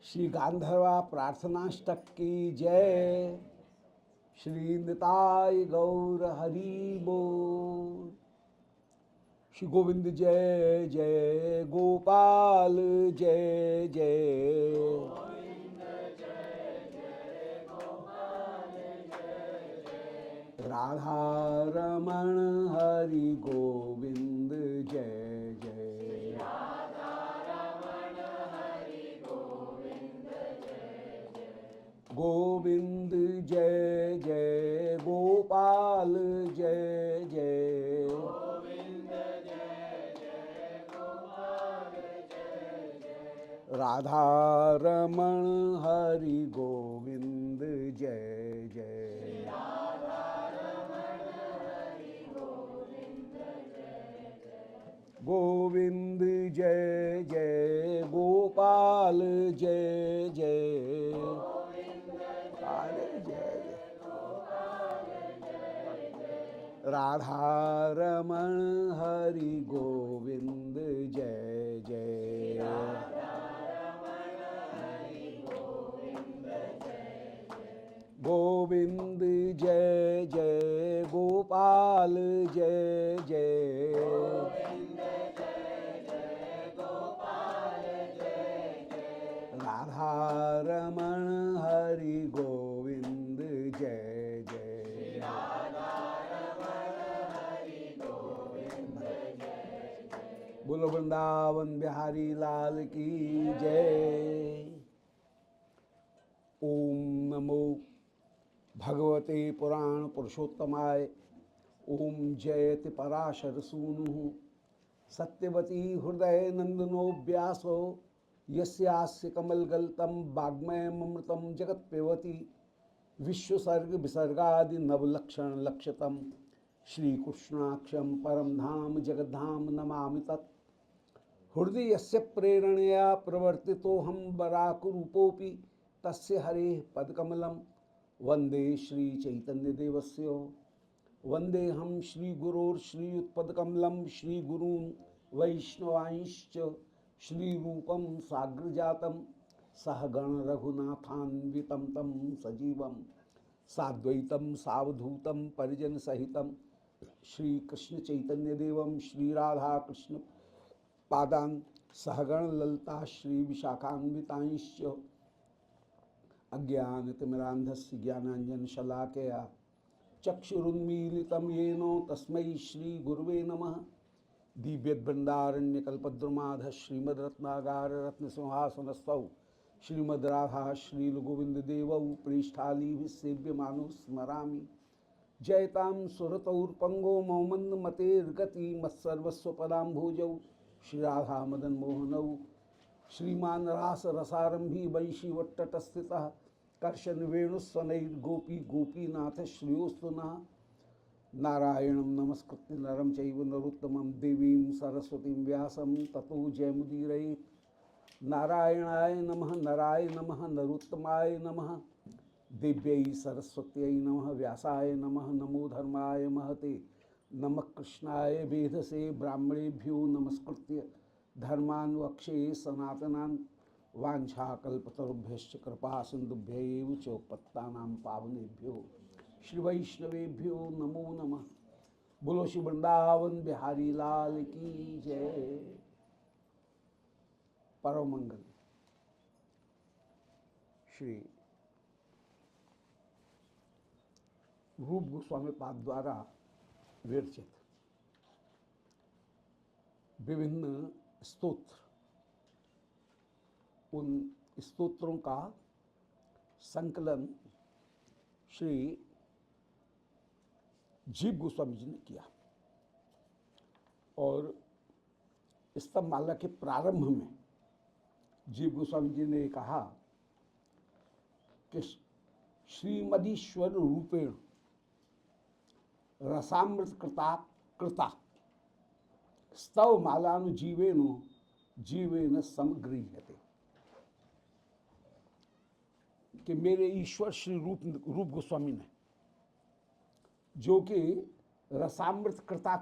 श्री गांधर्वा प्रार्थनाष्टक की जय। श्री निताय गौर हरि बोल। श्री गोविंद जय जय गोपाल जय जय। राधा रमण हरि गोविंद जय जय। गोविंद जय जय गोपाल जय जय। राधा रमण हरि गोविंद जय जय। गोविंद जय जय गोपाल जय जय। काले जय जय। राधा रमण हरि गोविंद जय जय। गोविंद जय जय गोपाल जय जय। राधा रमण हरि गोविंद जय जय। बोलो वृंदावन बिहारी लाल की जय। ओम नमो भगवते पुराण पुरुषोत्तमाय। ओम जयति पराशर सूनु सत्यवती हृदय नंदनो व्यासो यस्यास्य कमलगल्तम वाग्मयमृतम जगत्पेवती। विश्वसर्ग विसर्गादि नवलक्षण लक्षतम श्रीकृष्णाक्षम परम धाम जगद्धाम नमामि तत्। हृदयस्य प्रेरणया प्रवर्तितो हम बराकरूपोऽपि तस्य हरेः पदकमलं वन्दे श्रीचैतन्यदेवस्य। वन्देऽहं श्रीगुरोर्श्रीयुत्पदकमलं श्रीगुरून् वैष्णवांश्च श्रीरूपं साग्रजातं सहगण रघुनाथान्वितं तं सजीवं साद्वैतं सावधूतं परिजनसहितं श्रीकृष्णचैतन्यदेवं श्रीराधाकृष्ण पादान् सहगण ललिता श्रीविशाखान्वितांश्च अज्ञानतिमिरान्धस्य ज्ञानाञ्जनशलाकया चक्षुरुन्मीलितं येन तस्मै श्रीगुरुवे नमः। दिव्यद्वृन्दारण्यकल्पद्रुमाधः श्रीमद्रत्नागाररत्नसिंहासनस्थौ श्रीमद्राधा श्रीलघुविन्ददेवौ पृष्ठालीभिः सेव्यमानो स्मरामि। जयतां सुरतौर्पङ्गो मौमन्दमतेर्गति मत्सर्वस्वपदाम्भोजौ श्रीराधा मदनमोहनौ। श्रीमान रास रसारंभी वंशीवट्टटस्थितः कर्शन वेणुस्वनैर्गोपी गोपीनाथ श्रियोस्तु नः। नारायणं नमस्कृत्य नरं चैव नरोत्तमं देवीं सरस्वतीं व्यासं ततो जयमुदीरयेत्। नारायणाय नमः नराय नमः नरोत्तमाय नमः देव्यै सरस्वत्यै नमः व्यासाय नमः नमो धर्माय महते नमः कृष्णाय वेधसे ब्राह्मणेभ्यो नमस्कृत्य धर्मान् वक्षे सनातनान् वाञ्छाकल्पतरुभ्यश्च कृपा सिन्धुभ्यैव च पत्तानां पावनेभ्यो श्रीवैष्णवेभ्यो नमो नमः। बोलो श्री वृंदावन बिहारी लाल की जय। परम मंगल श्री रूप गोस्वामी पाद द्वारा विरचित विभिन्न स्तोत्र, उन स्तोत्रों का संकलन श्री जीव गोस्वामी जी ने किया और स्तंभमाला के प्रारंभ में जीव गोस्वामी जी ने कहा कि श्रीमदीश्वर रूपेण रसामृत कृता स्तव मालानुजीवेन जीवेन समगृह्यते। कि मेरे ईश्वर श्री रूप गोस्वामी ने, जो कि रसामृत कृता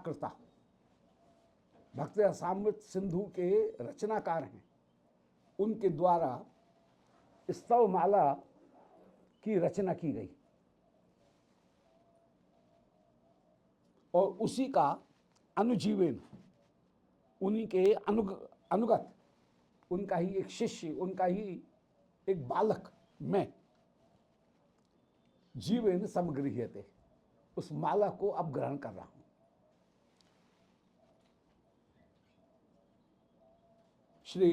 भक्त रसामृत सिंधु के रचनाकार हैं, उनके द्वारा स्तव माला की रचना की गई और उसी का अनुजीवन, उन्हीं के अनुगत, उनका ही एक शिष्य, उनका ही एक बालक मैं जीवेन समगृह्यते, उस माला को अब ग्रहण कर रहा हूं। श्री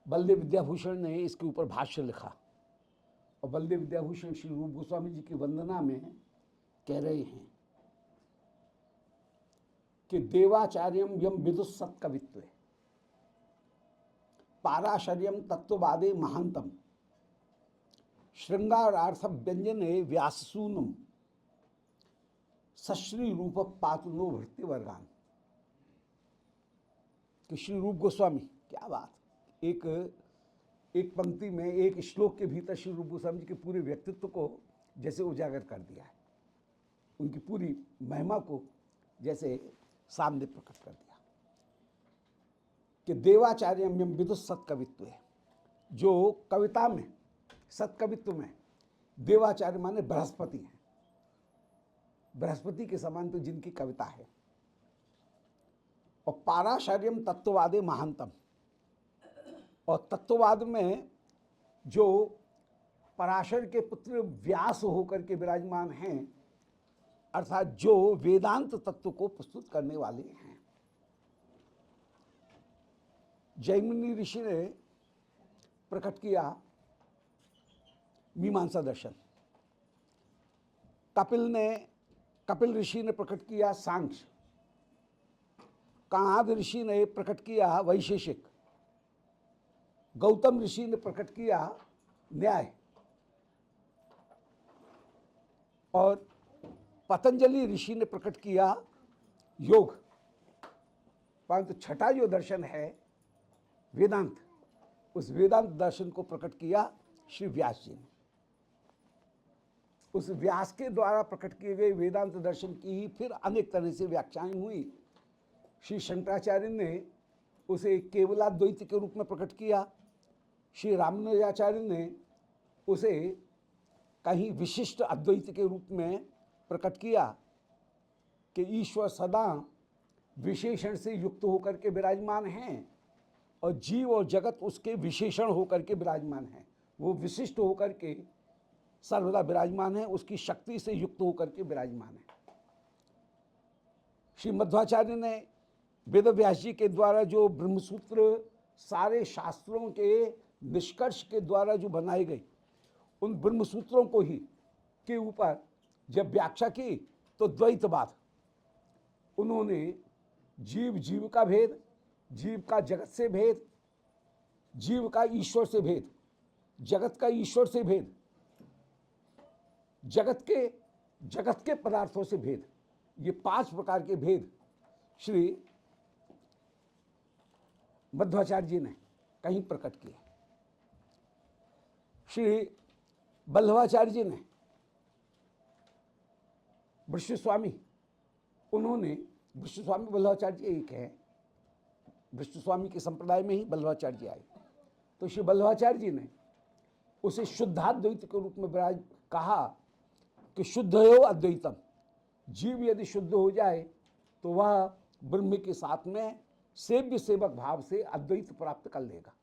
बलदेव विद्याभूषण ने इसके ऊपर भाष्य लिखा और बलदेव विद्याभूषण श्री रूप गोस्वामी जी की वंदना में कह रहे हैं कि देवाचार्यम यम विदुषत् कवित्वे पाराशर्यम तत्ववादे महांतम श्रृंगारार्थ व्यंजने व्याससूनम सश्री रूप पातुनो भृत्य वर्गान। कि श्री रूप गोस्वामी, क्या बात, एक पंक्ति में, एक श्लोक के भीतर श्री रूप गोस्वामी जी के पूरे व्यक्तित्व को जैसे उजागर कर दिया है, उनकी पूरी महिमा को जैसे सामने प्रकट कर दिया कि देवाचार्यम यम विदुषत् कवित्व, जो कविता में, सत्कवित्व में देवाचार्य माने बृहस्पति हैं, बृहस्पति के समान तो जिनकी कविता है। और पाराशर्यम तत्ववादे महांतम, और तत्ववाद में जो पराशर के पुत्र व्यास होकर के विराजमान हैं, अर्थात जो वेदांत तत्व को प्रस्तुत करने वाले हैं। जैमिनी ऋषि ने प्रकट किया मीमांसा दर्शन, कपिल ऋषि ने प्रकट किया सांख्य, कणाद ऋषि ने प्रकट किया वैशेषिक, गौतम ऋषि ने प्रकट किया न्याय, और पतंजलि ऋषि ने प्रकट किया योग। परंतु छठा जो दर्शन है वेदांत, उस वेदांत दर्शन को प्रकट किया श्री व्यास जी ने। उस व्यास के द्वारा प्रकट किए गए वेदांत दर्शन की ही फिर अनेक तरह से व्याख्याएं हुई। श्री शंकराचार्य ने उसे केवलाद्वैत के रूप में प्रकट किया, श्री रामानुजाचार्य ने उसे कहीं विशिष्ट अद्वैत के रूप में प्रकट किया कि ईश्वर सदा विशेषण से युक्त होकर के विराजमान हैं और जीव और जगत उसके विशेषण होकर के विराजमान हैं। वो विशिष्ट होकर के सर्वदा विराजमान है, उसकी शक्ति से युक्त होकर के विराजमान है। श्री मध्वाचार्य ने वेद व्यास जी के द्वारा जो ब्रह्मसूत्र सारे शास्त्रों के निष्कर्ष के द्वारा जो बनाए गए, उन ब्रह्मसूत्रों को ही के ऊपर जब व्याख्या की तो द्वैतवाद, उन्होंने जीव का भेद, जीव का जगत से भेद, जीव का ईश्वर से भेद, जगत का ईश्वर से भेद, जगत के पदार्थों से भेद, ये 5 प्रकार के भेद श्री मध्वाचार्य जी ने कहीं प्रकट किए। श्री बल्लभाचार्य जी ने, वृषस्वामी, उन्होंने, वृषस्वामी बल्लभाचार्य जी एक है, वृषस्वामी के संप्रदाय में ही बल्लभाचार्य जी आए, तो श्री बल्लभाचार्य जी ने उसे शुद्धाद्वैत के रूप में कहा कि शुद्ध हो अद्वैतम, जीव यदि शुद्ध हो जाए तो वह ब्रह्म के साथ में सेव्य सेवक भाव से अद्वैत प्राप्त कर लेगा।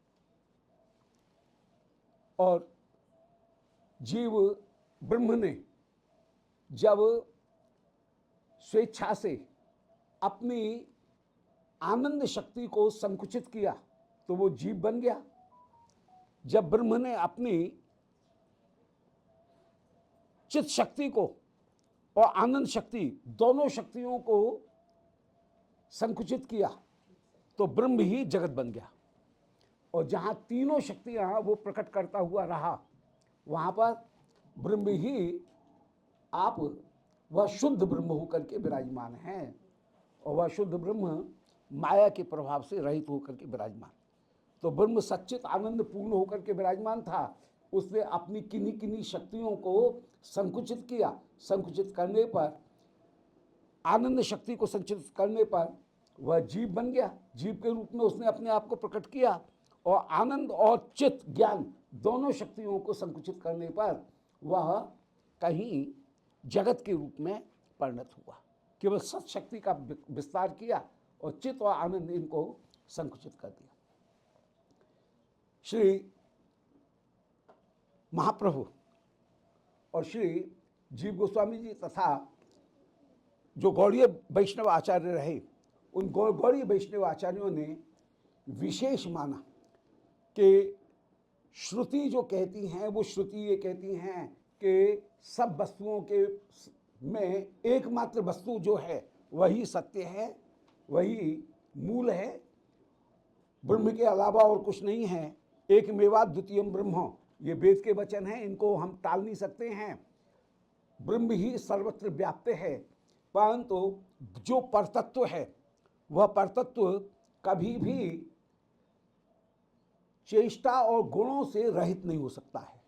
और जीव ब्रह्म ने जब स्वेच्छा से अपनी आनंद शक्ति को संकुचित किया तो वो जीव बन गया। जब ब्रह्म ने अपनी चित शक्ति को और आनंद शक्ति, दोनों शक्तियों को संकुचित किया तो ब्रह्म ही जगत बन गया। और जहाँ तीनों शक्तियाँ वो प्रकट करता हुआ रहा, वहाँ पर ब्रह्म ही आप वह शुद्ध ब्रह्म होकर के विराजमान हैं, और वह शुद्ध ब्रह्म माया के प्रभाव से रहित होकर के विराजमान। तो ब्रह्म सच्चित आनंद पूर्ण होकर के विराजमान था, उसने अपनी किन्हीं किन्हीं शक्तियों को संकुचित किया। संकुचित करने पर, आनंद शक्ति को संकुचित करने पर वह जीव बन गया। जीव के रूप में उसने अपने आप को प्रकट किया और आनंद और चित्त ज्ञान दोनों शक्तियों को संकुचित करने पर वह कहीं जगत के रूप में परिणत हुआ। केवल सत शक्ति का विस्तार किया और चित्त और आनंद इनको संकुचित कर दिया। श्री महाप्रभु और श्री जीव गोस्वामी जी तथा जो गौड़ीय वैष्णव आचार्य रहे, उन गौड़ीय वैष्णव आचार्यों ने विशेष माना कि श्रुति जो कहती हैं वो श्रुति ये कहती हैं कि सब वस्तुओं के में एकमात्र वस्तु जो है वही सत्य है, वही मूल है, ब्रह्म के अलावा और कुछ नहीं है। एकमेवा द्वितीयम ब्रह्म, ये वेद के वचन हैं, इनको हम टाल नहीं सकते हैं। ब्रह्म ही सर्वत्र व्याप्त है, परंतु जो परतत्व है वह परतत्व कभी भी चेष्टा और गुणों से रहित नहीं हो सकता है,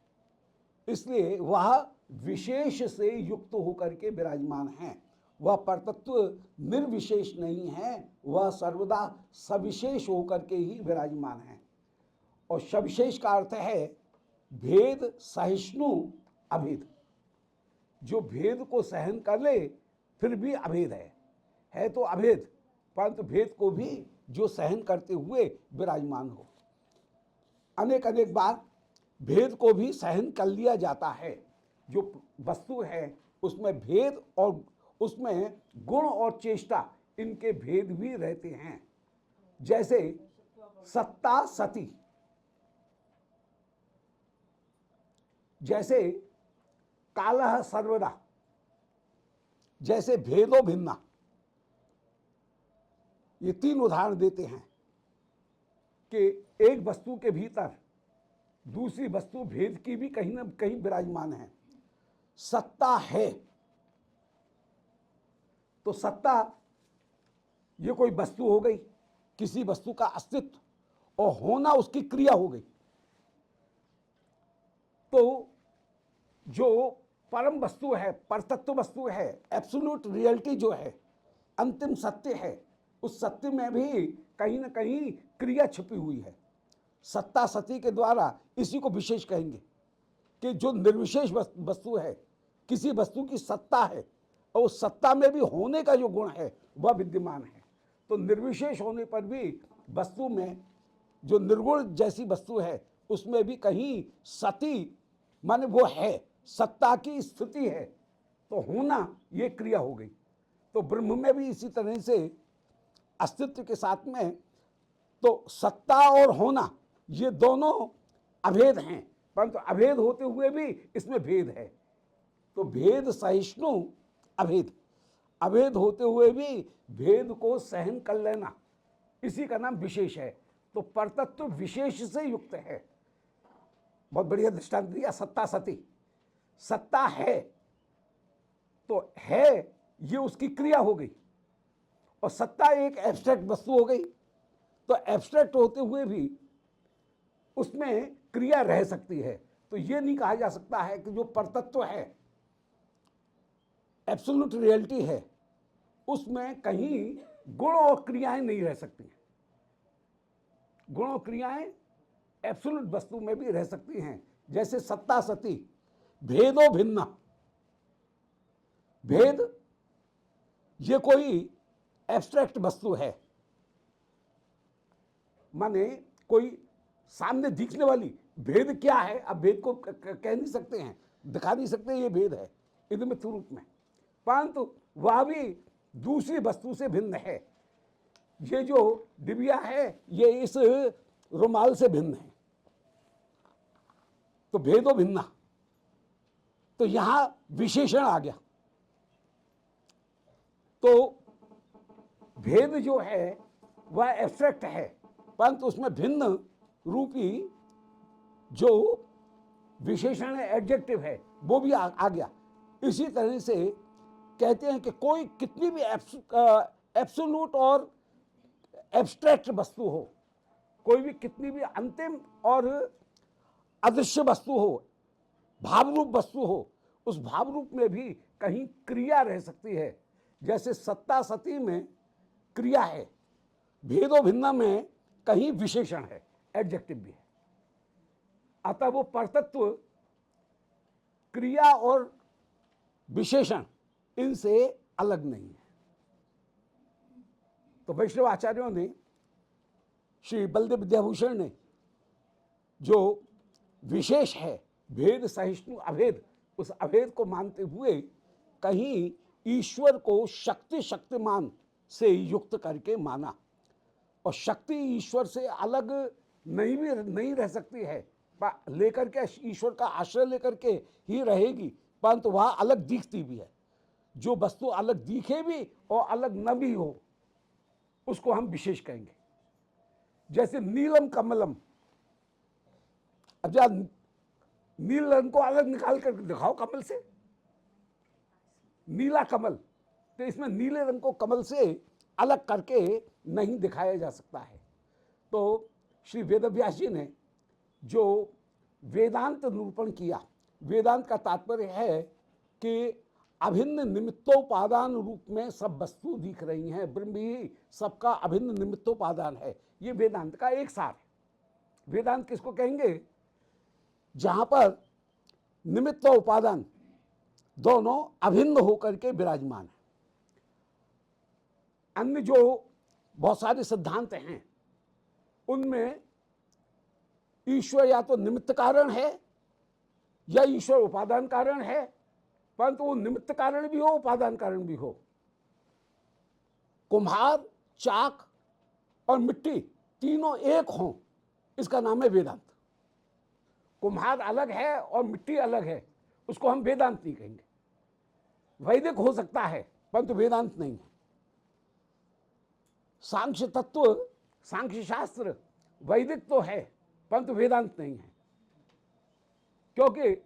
इसलिए वह विशेष से युक्त होकर के विराजमान है। वह परतत्व निर्विशेष नहीं है, वह सर्वदा सविशेष होकर के ही विराजमान है। और सविशेष का अर्थ है भेद सहिष्णु अभेद, जो भेद को सहन कर ले फिर भी अभेद है तो अभेद, परंतु भेद को भी जो सहन करते हुए विराजमान हो। अनेक अनेक बार भेद को भी सहन कर लिया जाता है। जो वस्तु है उसमें भेद और उसमें गुण और चेष्टा इनके भेद भी रहते हैं। जैसे सत्ता सती, जैसे कालः सर्वदा, जैसे भेदो भिन्ना, ये तीन उदाहरण देते हैं कि एक वस्तु के भीतर दूसरी वस्तु भेद की भी कहीं ना कहीं विराजमान है। सत्ता है तो सत्ता ये कोई वस्तु हो गई, किसी वस्तु का अस्तित्व, और होना उसकी क्रिया हो गई। तो जो परम वस्तु है, परतत्व वस्तु है, एब्सोल्यूट रियलिटी जो है, अंतिम सत्य है, उस सत्य में भी कहीं ना कहीं क्रिया छिपी हुई है। सत्ता सती के द्वारा इसी को विशेष कहेंगे कि जो निर्विशेष वस्तु है, किसी वस्तु की सत्ता है और उस सत्ता में भी होने का जो गुण है वह विद्यमान है। तो निर्विशेष होने पर भी वस्तु में जो निर्गुण जैसी वस्तु है उसमें भी कहीं सती माने वो है, सत्ता की स्थिति है, तो होना ये क्रिया हो गई। तो ब्रह्म में भी इसी तरह से अस्तित्व के साथ में तो सत्ता और होना ये दोनों अभेद हैं, परंतु अभेद होते हुए भी इसमें भेद है। तो भेद सहिष्णु अभेद, अभेद होते हुए भी भेद को सहन कर लेना, इसी का नाम विशेष है। तो परतत्व विशेष से युक्त है। बहुत बढ़िया दृष्टांत दिया, सत्ता सती। सत्ता है तो है ये उसकी क्रिया हो गई, और सत्ता एक एब्स्ट्रैक्ट वस्तु हो गई। तो एब्स्ट्रैक्ट होते हुए भी उसमें क्रिया रह सकती है। तो ये नहीं कहा जा सकता है कि जो परतत्व है, एब्सोल्यूट रियलिटी है, उसमें कहीं गुण और क्रियाएं नहीं रह सकती। गुण और क्रियाएं एब्सोल्यूट वस्तु में भी रह सकती हैं। जैसे सत्ता सती, भेदो भिन्ना, भेद ये कोई एब्स्ट्रैक्ट वस्तु है, माने कोई सामने दिखने वाली, भेद क्या है अब भेद को कह नहीं सकते हैं, दिखा नहीं सकते ये भेद है इदमित रूप में, परंतु वह भी दूसरी वस्तु से भिन्न है। ये जो डिबिया है ये इस रुमाल से भिन्न है, तो भेदो भिन्ना, तो यहां विशेषण आ गया। तो भेद जो है वह एब्स्ट्रैक्ट है, परंतु उसमें भिन्न रूपी जो विशेषण है, एडजेक्टिव है, वो भी आ गया। इसी तरह से कहते हैं कि कोई कितनी भी एब्सोल्यूट और एब्स्ट्रैक्ट वस्तु हो, कोई भी कितनी भी अंतिम और अदृश्य वस्तु हो, भावरूप वस्तु हो, उस भावरूप में भी कहीं क्रिया रह सकती है। जैसे सत्ता सती में क्रिया है, भेदो भिन्ना में कहीं विशेषण है। एडजेक्टिव भी है। अतः वो परतत्व क्रिया और विशेषण इनसे अलग नहीं है। तो वैष्णव आचार्यों ने, श्री बलदेव विद्याभूषण ने, जो विशेष है भेद सहिष्णु अभेद, उस अभेद को मानते हुए कहीं ईश्वर को शक्ति शक्तिमान से युक्त करके माना। और शक्ति ईश्वर से अलग नहीं रह सकती है, लेकर के ईश्वर का आश्रय लेकर के ही रहेगी, परंतु वह अलग दिखती भी है। जो वस्तु अलग दिखे भी और अलग न भी हो, उसको हम विशेष कहेंगे। जैसे नीलम कमलम, अब जब नील रंग को अलग निकाल कर दिखाओ कमल से, नीला कमल, तो इसमें नीले रंग को कमल से अलग करके नहीं दिखाया जा सकता है। तो श्री वेदव्यास जी ने जो वेदांत निरूपण किया, वेदांत का तात्पर्य है कि अभिन्न निमित्तोपादान रूप में सब वस्तु दिख रही हैं, ब्रह्म ही सबका अभिन्न निमित्तोपादान है। ये वेदांत का एक सार है। वेदांत किसको कहेंगे? जहां पर निमित्त और उपादान दोनों अभिन्न होकर के विराजमान है। अन्य जो बहुत सारे सिद्धांत हैं उनमें ईश्वर या तो निमित्त कारण है या ईश्वर उपादान कारण है, परंतु वो निमित्त कारण भी हो उपादान कारण भी हो। कुम्हार, चाक और मिट्टी तीनों एक हों, इसका नाम है वेदांत। कुम्हार अलग है और मिट्टी अलग है, उसको हम वेदांत नहीं कहेंगे। वैदिक हो सकता है परंतु वेदांत नहीं है। सांख्य तत्व, सांख्य शास्त्र वैदिक तो है परंतु वेदांत नहीं है, क्योंकि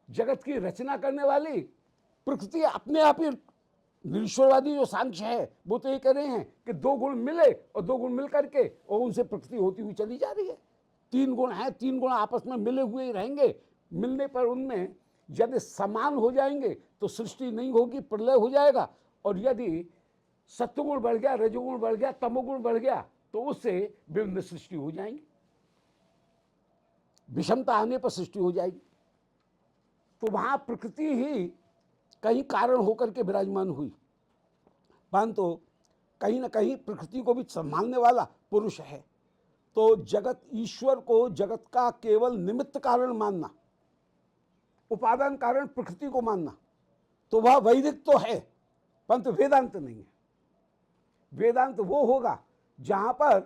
जगत की रचना करने वाली प्रकृति अपने आप ही, निरीश्वरवादी जो सांख्य है वो तो ये कह रहे हैं कि दो गुण मिले और दो गुण मिल करके और उनसे प्रकृति होती हुई चली जा रही है। तीन गुण हैं, तीन गुण आपस में मिले हुए ही रहेंगे, मिलने पर उनमें यदि समान हो जाएंगे तो सृष्टि नहीं होगी, प्रलय हो जाएगा। और यदि सत्वगुण बढ़ गया, रजोगुण बढ़ गया, तमोगुण बढ़ गया तो उससे विभिन्न सृष्टि हो जाएंगी, विषमता आने पर सृष्टि हो जाएगी। तो वहां प्रकृति ही कहीं कारण होकर के विराजमान हुई, परंतु कहीं ना कहीं प्रकृति को भी संभालने वाला पुरुष है। तो जगत, ईश्वर को जगत का केवल निमित्त कारण मानना, उपादान कारण प्रकृति को मानना, तो वह वैदिक तो है परंतु वेदांत नहीं है। वेदांत वो होगा जहां पर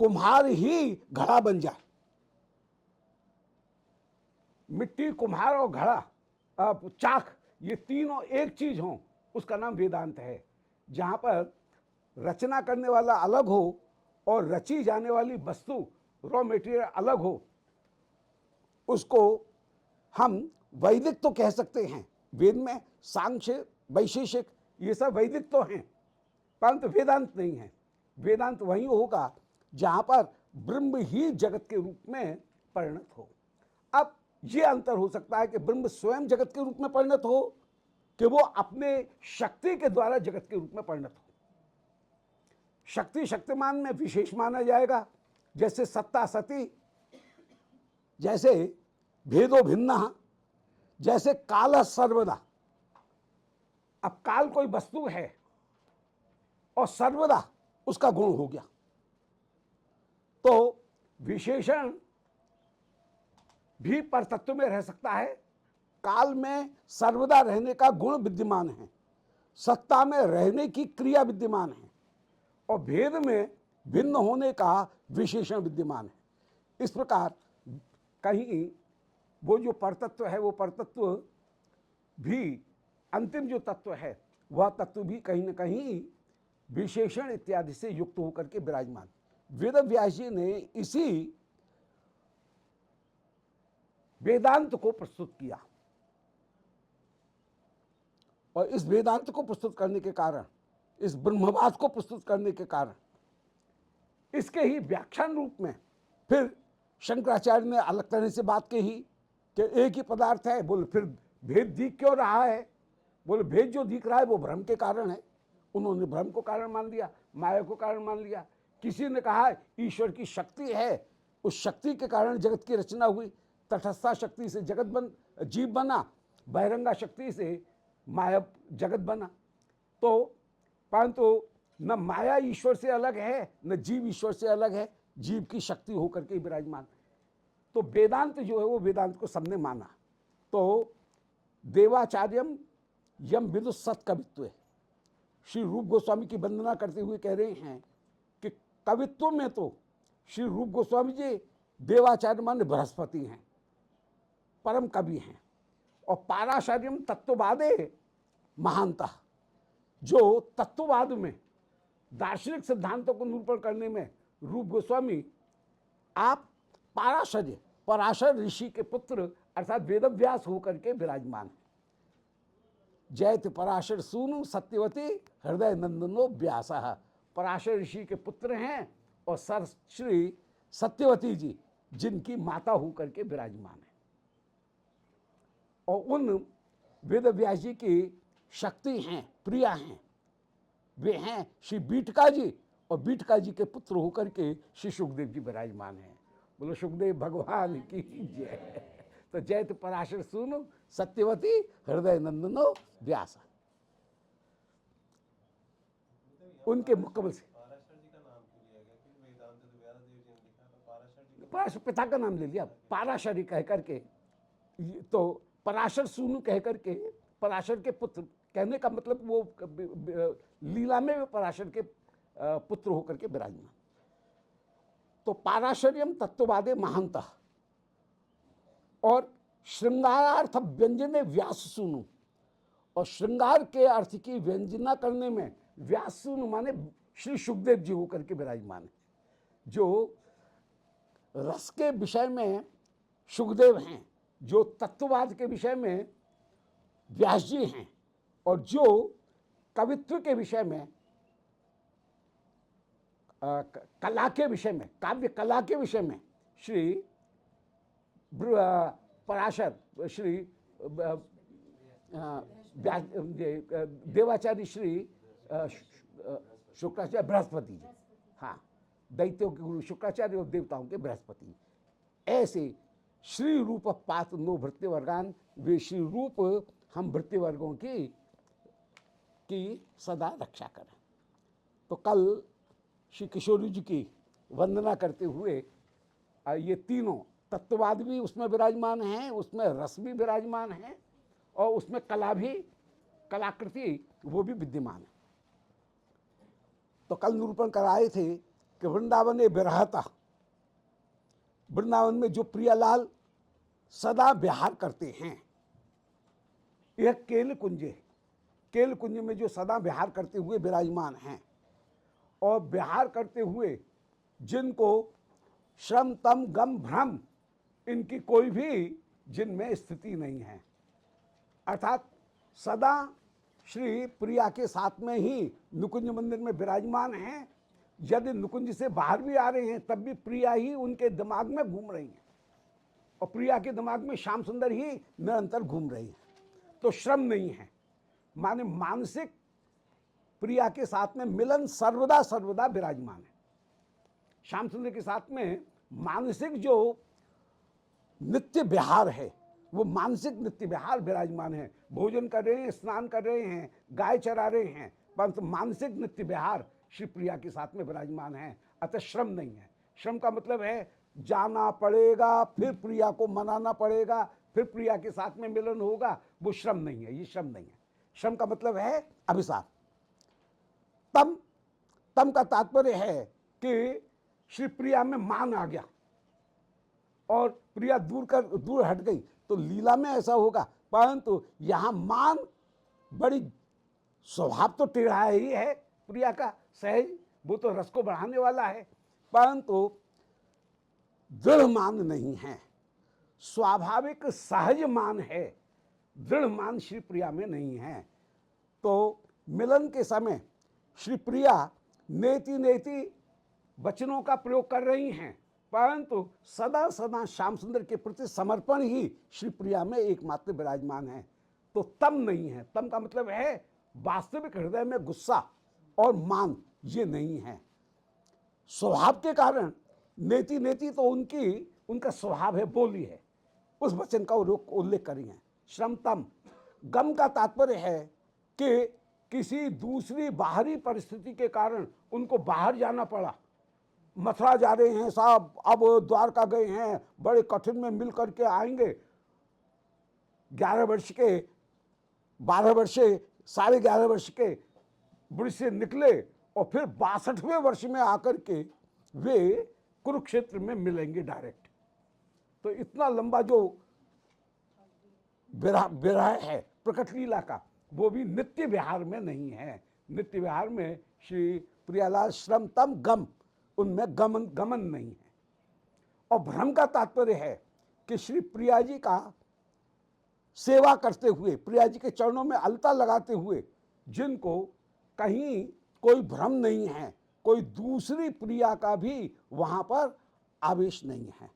कुम्हार ही घड़ा बन जाए। मिट्टी, कुम्हार और घड़ा, चाक, ये तीनों एक चीज हों, उसका नाम वेदांत है। जहां पर रचना करने वाला अलग हो और रची जाने वाली वस्तु, रॉ मटेरियल अलग हो, उसको हम वैदिक तो कह सकते हैं। वेद में सांख्य, वैशेषिक ये सब वैदिक तो हैं परंतु वेदांत नहीं है। वेदांत वही होगा जहां पर ब्रह्म ही जगत के रूप में परिणत हो। अब ये अंतर हो सकता है कि ब्रह्म स्वयं जगत के रूप में परिणत हो कि वो अपने शक्ति के द्वारा जगत के रूप में परिणत हो। शक्ति शक्तिमान में विशेष माना जाएगा, जैसे सत्ता सती, जैसे भेदो भिन्ना, जैसे काल सर्वदा। अब काल कोई वस्तु है और सर्वदा उसका गुण हो गया, तो विशेषण भी परतत्व में रह सकता है। काल में सर्वदा रहने का गुण विद्यमान है, सत्ता में रहने की क्रिया विद्यमान है, और भेद में भिन्न होने का विशेषण विद्यमान है। इस प्रकार कहीं वो जो परतत्व है, वो परतत्व भी, अंतिम जो तत्व है वह तत्व भी कहीं न कहीं विशेषण इत्यादि से युक्त होकर के विराजमान। वेदव्यास जी ने इसी वेदांत को प्रस्तुत किया, और इस वेदांत को प्रस्तुत करने के कारण, इस ब्रह्मवाद को प्रस्तुत करने के कारण, इसके ही व्याख्यान रूप में फिर शंकराचार्य ने अलग तरह से बात कही कि एक ही पदार्थ है। बोले फिर भेद दिख क्यों रहा है? बोले भेद जो दिख रहा है वो भ्रम के कारण है। उन्होंने भ्रम को कारण मान लिया, माया को कारण मान लिया, किसी ने कहा ईश्वर की शक्ति है, उस शक्ति के कारण जगत की रचना हुई। तटस्था शक्ति से जीव बना, बहिरंगा शक्ति से माया जगत बना। तो परंतु न माया ईश्वर से अलग है, न जीव ईश्वर से अलग है, जीव की शक्ति होकर के विराजमान। तो वेदांत जो है वो वेदांत को सबने माना। तो देवाचार्यम यम विदुष सत कवित्व, श्री रूप गोस्वामी की वंदना करते हुए कह रहे हैं कि कवित्व में तो श्री रूप गोस्वामी जी देवाचार्य मान बृहस्पति हैं, परम कवि हैं। और पाराशर्यम तत्ववादे महानता, जो तत्ववाद में दार्शनिक सिद्धांतों को निरूपण करने में रूप गोस्वामी आप पाराशर्य, पराशर ऋषि के पुत्र अर्थात वेदव्यास होकर के विराजमान है। जयत पराशर सूनु सत्यवती हृदय नंदनो व्यासः, पराशर ऋषि के पुत्र हैं और सर श्री सत्यवती जी जिनकी माता होकर के विराजमान है। और उन वेदव्यास जी की शक्ति हैं, प्रिया हैं, वे हैं श्री बीटका जी, और बीटका जी के पुत्र होकर के श्री सुखदेव जी विराजमान हैं। बोलो सुखदेव भगवान की जय। तो जयत पराशर सुनो सत्यवती हृदय नंदनो व्यास, उनके मुकबल से पराशर पिता का नाम ले लिया, पाराशरी कह करके। तो पराशर सूनु कह करके पराशर के पुत्र कहने का मतलब वो लीला में पराशर के पुत्र होकर के विराजमान। तो पाराशर्यम तत्ववादे महानता, और श्रृंगारार्थ व्यंजने व्यास सुनु, और श्रृंगार के अर्थ की व्यंजना करने में व्यास सुनु माने श्री सुखदेव जी होकर के विराजमान है। जो रस के विषय में सुखदेव हैं, जो तत्ववाद के विषय में व्यास जी हैं, और जो कवित्व के विषय में कला के विषय में, काव्य कला के विषय में श्री पराशर, श्री देवाचार्य श्री शुक्राचार्य बृहस्पति जी, हाँ, दैत्यों के गुरु शुक्राचार्य और देवताओं के बृहस्पति। ऐसे श्री रूप पात नो भृत्य वर्गान, वे श्री रूप हम भृत्य वर्गों की सदा रक्षा करें। तो कल श्री किशोरी जी की वंदना करते हुए ये तीनों तत्ववाद भी उसमें विराजमान हैं, उसमें रस भी विराजमान है, और उसमें कला भी, कलाकृति वो भी विद्यमान है। तो कल निरूपण कराए थे कि वृंदावन विरहता, वृंदावन में जो प्रियालाल सदा विहार करते हैं, यह केल कुंज, केल कुंज में जो सदा विहार करते हुए विराजमान हैं, और विहार करते हुए जिनको श्रम तम गम भ्रम इनकी कोई भी जिनमें स्थिति नहीं है, अर्थात सदा श्री प्रिया के साथ में ही नुकुंज मंदिर में विराजमान हैं। यदि नुकुंज से बाहर भी आ रहे हैं तब भी प्रिया ही उनके दिमाग में घूम रही हैं, और प्रिया के दिमाग में श्याम सुंदर ही निरंतर घूम रही हैं। तो श्रम नहीं है, माने मानसिक प्रिया के साथ में मिलन सर्वदा सर्वदा विराजमान है। श्याम सुंदर के साथ में मानसिक जो नित्य विहार है, वो मानसिक नित्य विहार विराजमान है। भोजन कर रहे हैं, स्नान कर रहे हैं, गाय चरा रहे हैं, परंतु मानसिक नित्य विहार श्री प्रिया के साथ में विराजमान है। अतः श्रम नहीं है। श्रम का मतलब है जाना पड़ेगा, फिर प्रिया को मनाना पड़ेगा, फिर प्रिया के साथ में मिलन होगा, वो श्रम नहीं है, ये श्रम नहीं है। श्रम का मतलब है अभिशाप। तम का तात्पर्य है कि श्री प्रिया में मान आ गया और प्रिया दूर हट गई, तो लीला में ऐसा होगा, परंतु यहां मान बड़ी स्वभाव तो टेढ़ा ही है प्रिया का, सहज, वो तो रस को बढ़ाने वाला है, परंतु दृढ़ मान नहीं है, स्वाभाविक सहज मान है, दृढ़ मान श्री प्रिया में नहीं है। तो मिलन के समय श्री प्रिया नेति नेति वचनों का प्रयोग कर रही हैं, परंतु सदा सदा श्याम सुंदर के प्रति समर्पण ही श्री प्रिया में एकमात्र विराजमान है। तो तम नहीं है। तम का मतलब है वास्तविक हृदय में गुस्सा और मान, ये नहीं है। स्वभाव के कारण नेति नेति तो उनका स्वभाव है, बोली है, उस वचन का उल्लेख करेंगे। श्रमतम, गम का तात्पर्य है कि किसी दूसरी बाहरी परिस्थिति के कारण उनको बाहर जाना पड़ा। मथुरा जा रहे हैं साहब, अब द्वारका गए हैं, बड़े कठिन में मिल करके आएंगे। 11 वर्ष के, 12 वर्षे, 11.5 वर्ष के बुढ़ से निकले और फिर 62वें वर्ष में आकर के वे कुरुक्षेत्र में मिलेंगे डायरेक्ट। तो इतना लंबा जो विरह है प्रकट लीला का, वो भी नित्य विहार में नहीं है। नित्य विहार में श्री प्रियालाल श्रमतम गम, उनमें गमन नहीं है। और भ्रम का तात्पर्य है कि श्री प्रिया जी का सेवा करते हुए, प्रिया जी के चरणों में अलता लगाते हुए जिनको कहीं कोई भ्रम नहीं है, कोई दूसरी प्रिया का भी वहां पर आवेश नहीं है।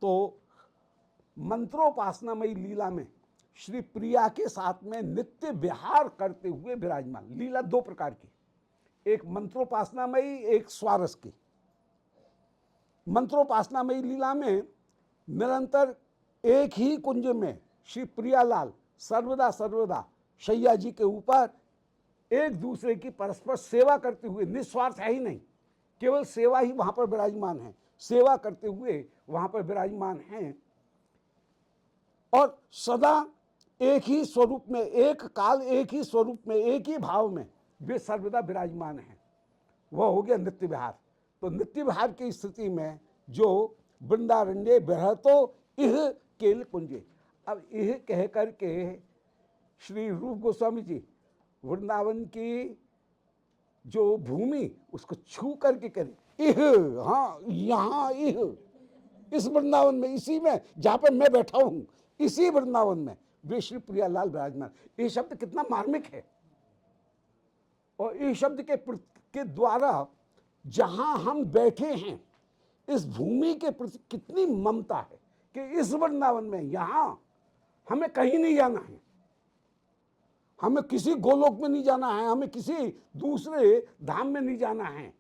तो मंत्रोपासनामयी लीला में श्री प्रिया के साथ में नित्य विहार करते हुए विराजमान। लीला दो प्रकार की, एक मंत्रोपासनामयी, एक स्वारस की। मंत्रोपासनामयी लीला में निरंतर एक ही कुंज में श्री प्रियालाल सर्वदा शैया जी के ऊपर एक दूसरे की परस्पर सेवा करते हुए, निस्वार्थ है ही नहीं, केवल सेवा ही वहां पर विराजमान है, सेवा करते हुए वहां पर विराजमान हैं। और सदा एक ही स्वरूप में, एक काल एक ही स्वरूप में, एक ही भाव में वे सर्वदा विराजमान हैं। वह हो गया नित्य विहार। तो नित्य विहार की स्थिति में जो वृंदारण्य विरह तो इह केल कुंजे। अब यह कह करके श्री रूप गोस्वामी जी वृंदावन की जो भूमि उसको छू करके करें, इह, हाँ यहाँ इह, इस वृंदावन में, इसी में जहां पर मैं बैठा हूं, इसी वृंदावन में वे श्री प्रियालाल विराजमान। ये शब्द कितना मार्मिक है। और इस शब्द के द्वारा जहां हम बैठे हैं इस भूमि के प्रति कितनी ममता है कि इस वृंदावन में, यहां हमें कहीं नहीं जाना है, हमें किसी गोलोक में नहीं जाना है, हमें किसी दूसरे धाम में नहीं जाना है,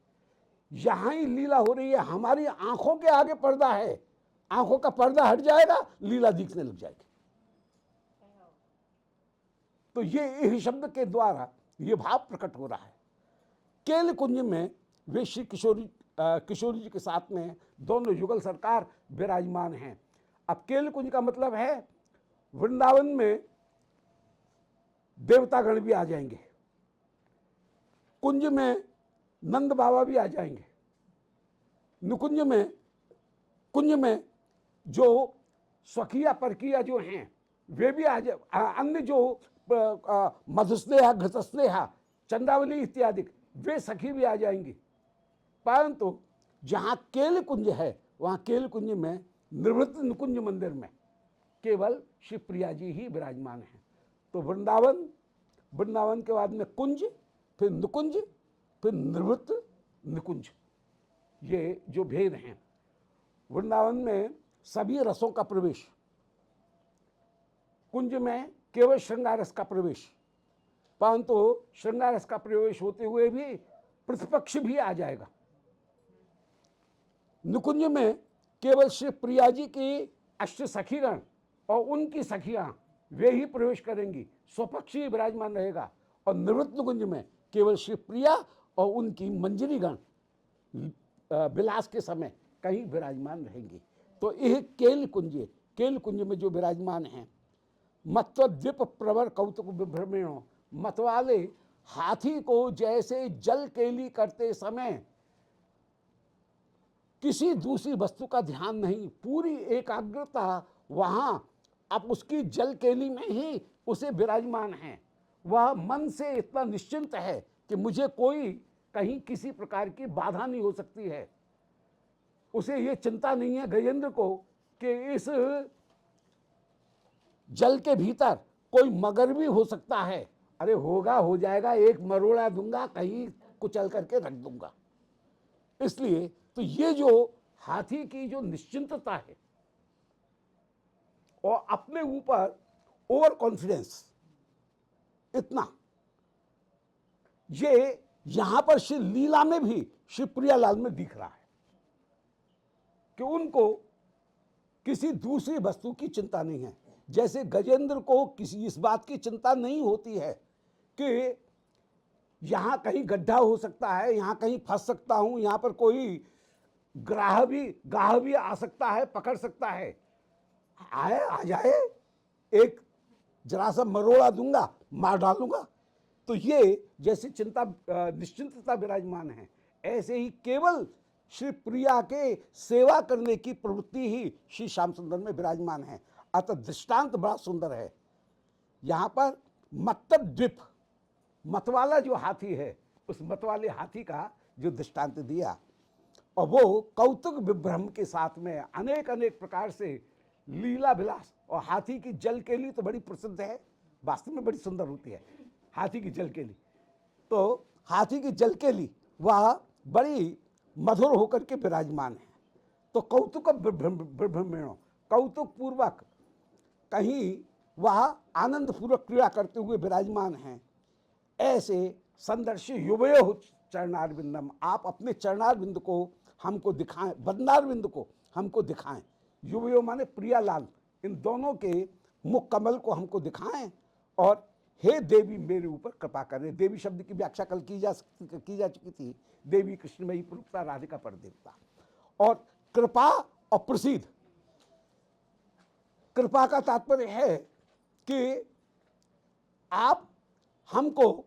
यहां ही लीला हो रही है। हमारी आंखों के आगे पर्दा है, आंखों का पर्दा हट जाएगा, लीला दिखने लग जाएगी। तो ये शब्द के द्वारा ये भाव प्रकट हो रहा है। केल कुंज में वे श्री किशोरी जी के साथ में दोनों युगल सरकार विराजमान हैं। अब केल कुंज का मतलब है वृंदावन में देवतागण भी आ जाएंगे, कुंज में नंद बाबा भी आ जाएंगे, नुकुंज में, कुंज में जो स्वकीय परकीय जो हैं वे भी आ जाए, अन्य जो मधुस्नेहा, घृतस्नेहा, चंद्रावली इत्यादि वे सखी भी आ जाएंगी। परंतु जहाँ केल कुंज है वहाँ केल कुंज में निवृत्त नुकुंज मंदिर में केवल श्री प्रिया जी ही विराजमान हैं। तो वृंदावन के बाद में कुंज, फिर नुकुंज, फिर निवृत्त निकुंज, ये जो भेद हैं। वृंदावन में सभी रसों का प्रवेश, कुंज में केवल श्रृंगार रस का प्रवेश, परंतु श्रृंगार रस का प्रवेश होते हुए भी प्रतिपक्ष भी आ जाएगा। नुकुंज में केवल श्री प्रिया जी की अष्ट सखीगण और उनकी सखियां वे ही प्रवेश करेंगी, स्वपक्षी विराजमान रहेगा। और निवृत्त नुकुंज में केवल श्री प्रिया और उनकी मंजरीगण विलास के समय कहीं विराजमान रहेंगी। तो यह केल कुंज में जो विराजमान हैं, मत्वद्वीप प्रवर कौतुक विभ्रमेणो, मतवाले हाथी को जैसे जल केली करते समय किसी दूसरी वस्तु का ध्यान नहीं, पूरी एकाग्रता वहां अब उसकी जल केली में ही उसे विराजमान है। वह मन से इतना निश्चिंत है कि मुझे कोई कहीं किसी प्रकार की बाधा नहीं हो सकती है। उसे ये चिंता नहीं है गजेंद्र को कि इस जल के भीतर कोई मगर भी हो सकता है। अरे होगा, हो जाएगा, एक मरोड़ा दूंगा, कहीं कुचल करके रख दूंगा। इसलिए तो ये जो हाथी की जो निश्चिंतता है और अपने ऊपर ओवर कॉन्फिडेंस, इतना, ये यहां पर श्री लीला में भी श्री प्रियालाल में दिख रहा है। कि उनको किसी दूसरी वस्तु की चिंता नहीं है। जैसे गजेंद्र को किसी इस बात की चिंता नहीं होती है कि यहाँ कहीं गड्ढा हो सकता है, यहाँ कहीं फंस सकता हूँ, यहाँ पर कोई गाह भी आ सकता है, पकड़ सकता है, आए आ जाए, एक जरा सा मरोड़ा दूंगा, मार डालूंगा। तो ये जैसी चिंता निश्चिंतता विराजमान है, ऐसे ही केवल श्री प्रिया के सेवा करने की प्रवृत्ति ही श्री श्याम सुंदर में विराजमान है। अतः दृष्टांत बड़ा सुंदर है। यहाँ पर मत्तद्वीप, मतवाला जो हाथी है, उस मतवाले हाथी का जो दृष्टांत दिया, और वो कौतुक विभ्रम के साथ में अनेक अनेक प्रकार से लीला विलास। और हाथी की जल केली तो बड़ी प्रसिद्ध है, वास्तव में बड़ी सुंदर होती है हाथी की जल केली। तो हाथी की जल केली वह बड़ी मधुर होकर के विराजमान है। तो कौतुक विभ्रमेणो, कौतुक पूर्वक कहीं वह आनंद पूर्वक क्रिया करते हुए विराजमान हैं। ऐसे संदर्शी युवयो चरणारविंदम, आप अपने चरणारविंद को हमको दिखाएं, बदनारविंद को हमको दिखाएं। युवयो माने प्रियालाल, इन दोनों के मुख कमल को हमको दिखाएं। और हे देवी मेरे ऊपर कृपा करें। देवी शब्द की व्याख्या कल की जा चुकी थी। देवी कृष्णमयी पुरुषता राधिका पर देवता। और कृपा और प्रसिद्ध, कृपा का तात्पर्य है कि आप हमको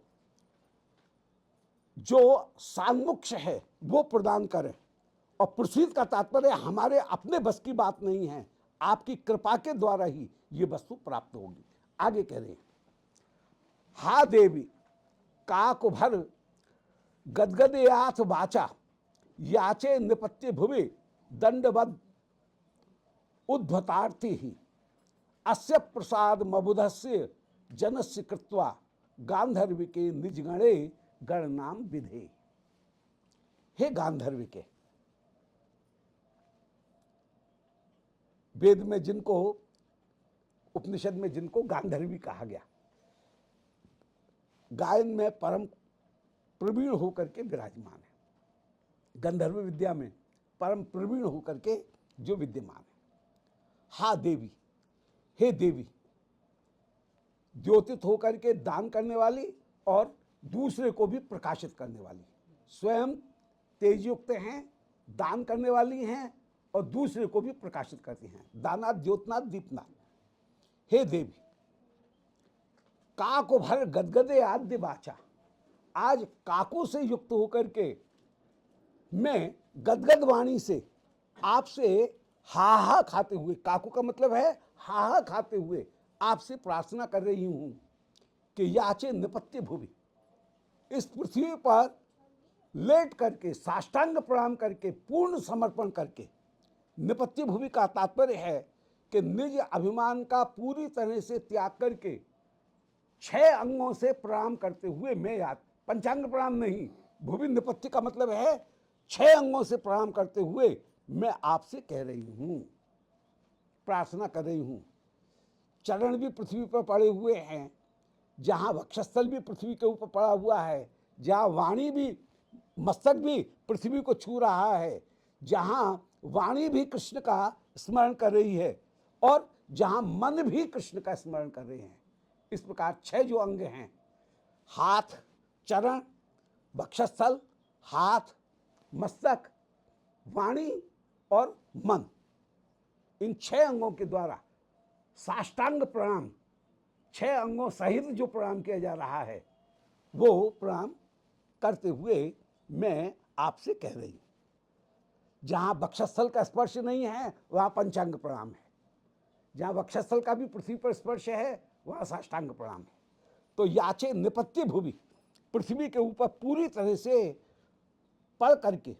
जो सान्मुख्य है वो प्रदान करें। और प्रसिद्ध का तात्पर्य हमारे अपने बस की बात नहीं है, आपकी कृपा के द्वारा ही ये वस्तु प्राप्त होगी। आगे कह रहे हैं, हा देवी काक भर गदगदयाथ वाचा याचे निपत्य भुवि दंडवद उद्भतार्थी ही अस्य प्रसाद मबुधस्य जनस्य कृत्वा गांधर्व के निज गणे गणनाम विधे। हे गांधर्व के, वेद में जिनको, उपनिषद में जिनको गांधर्वी कहा गया, गायन में परम प्रवीण होकर के विराजमान है, गंधर्व विद्या में परम प्रवीण होकर के जो विद्यमान है। हा देवी, हे देवी, द्योतित होकर के दान करने वाली और दूसरे को भी प्रकाशित करने वाली, स्वयं तेजयुक्त हैं, दान करने वाली हैं और दूसरे को भी प्रकाशित करती हैं। दानात द्योतनाथ दीपनाथ। हे देवी, काको भर गदगदे आद्य बाचा, आज काकों से युक्त होकर के मैं गदगद वाणी से आपसे हाहा खाते हुए, काको का मतलब है हाहा खाते हुए आपसे प्रार्थना कर रही हूं कि याचे निपत्य भूमि, इस पृथ्वी पर लेट करके साष्टांग प्रणाम करके पूर्ण समर्पण करके, निपत्य भूमि का तात्पर्य है कि निज अभिमान का पूरी तरह से त्याग करके 6 अंगों से प्रणाम करते हुए मैं याद, पंचांग प्रणाम नहीं, भूमि निपत्ति का मतलब है 6 अंगों से प्रणाम करते हुए मैं आपसे कह रही हूं, प्रार्थना कर रही हूं। चरण भी पृथ्वी पर पड़े हुए हैं, जहां वक्षस्थल भी पृथ्वी के ऊपर पड़ा हुआ है, जहां वाणी भी, मस्तक भी पृथ्वी को छू रहा है, जहां वाणी भी कृष्ण का स्मरण कर रही है और जहां मन भी कृष्ण का स्मरण कर रहे हैं। इस प्रकार 6 जो अंग हैं, हाथ, चरण, वक्षस्थल, हाथ, मस्तक, वाणी और मन, इन 6 अंगों के द्वारा साष्टांग प्रणाम, 6 अंगों सहित जो प्रणाम किया जा रहा है वो प्रणाम करते हुए मैं आपसे कह रही हूं। जहां वक्षस्थल का स्पर्श नहीं है वहां पंचांग प्रणाम है, जहां वक्षस्थल का भी पृथ्वी पर स्पर्श है वहां साष्टांग प्रणाम है। तो याचे निपत्य भूमि, पृथ्वी के ऊपर पूरी तरह से पड़ करके,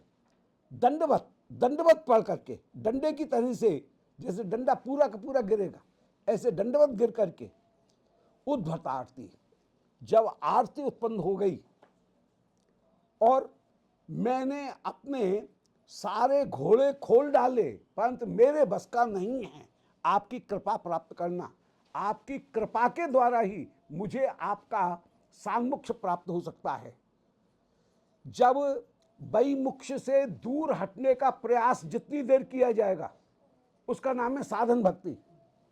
दंडवत, दंडवत पड़ करके, डंडे की तरह से, जैसे डंडा पूरा का पूरा गिरेगा ऐसे दंडवत गिर करके, उद्भट आरती, जब आरती उत्पन्न हो गई और मैंने अपने सारे घोड़े खोल डाले, परंतु मेरे बस का नहीं है आपकी कृपा प्राप्त करना। आपकी कृपा के द्वारा ही मुझे आपका सान्मुख्य प्राप्त हो सकता है। जब वैमुख से दूर हटने का प्रयास जितनी देर किया जाएगा उसका नाम है साधन भक्ति,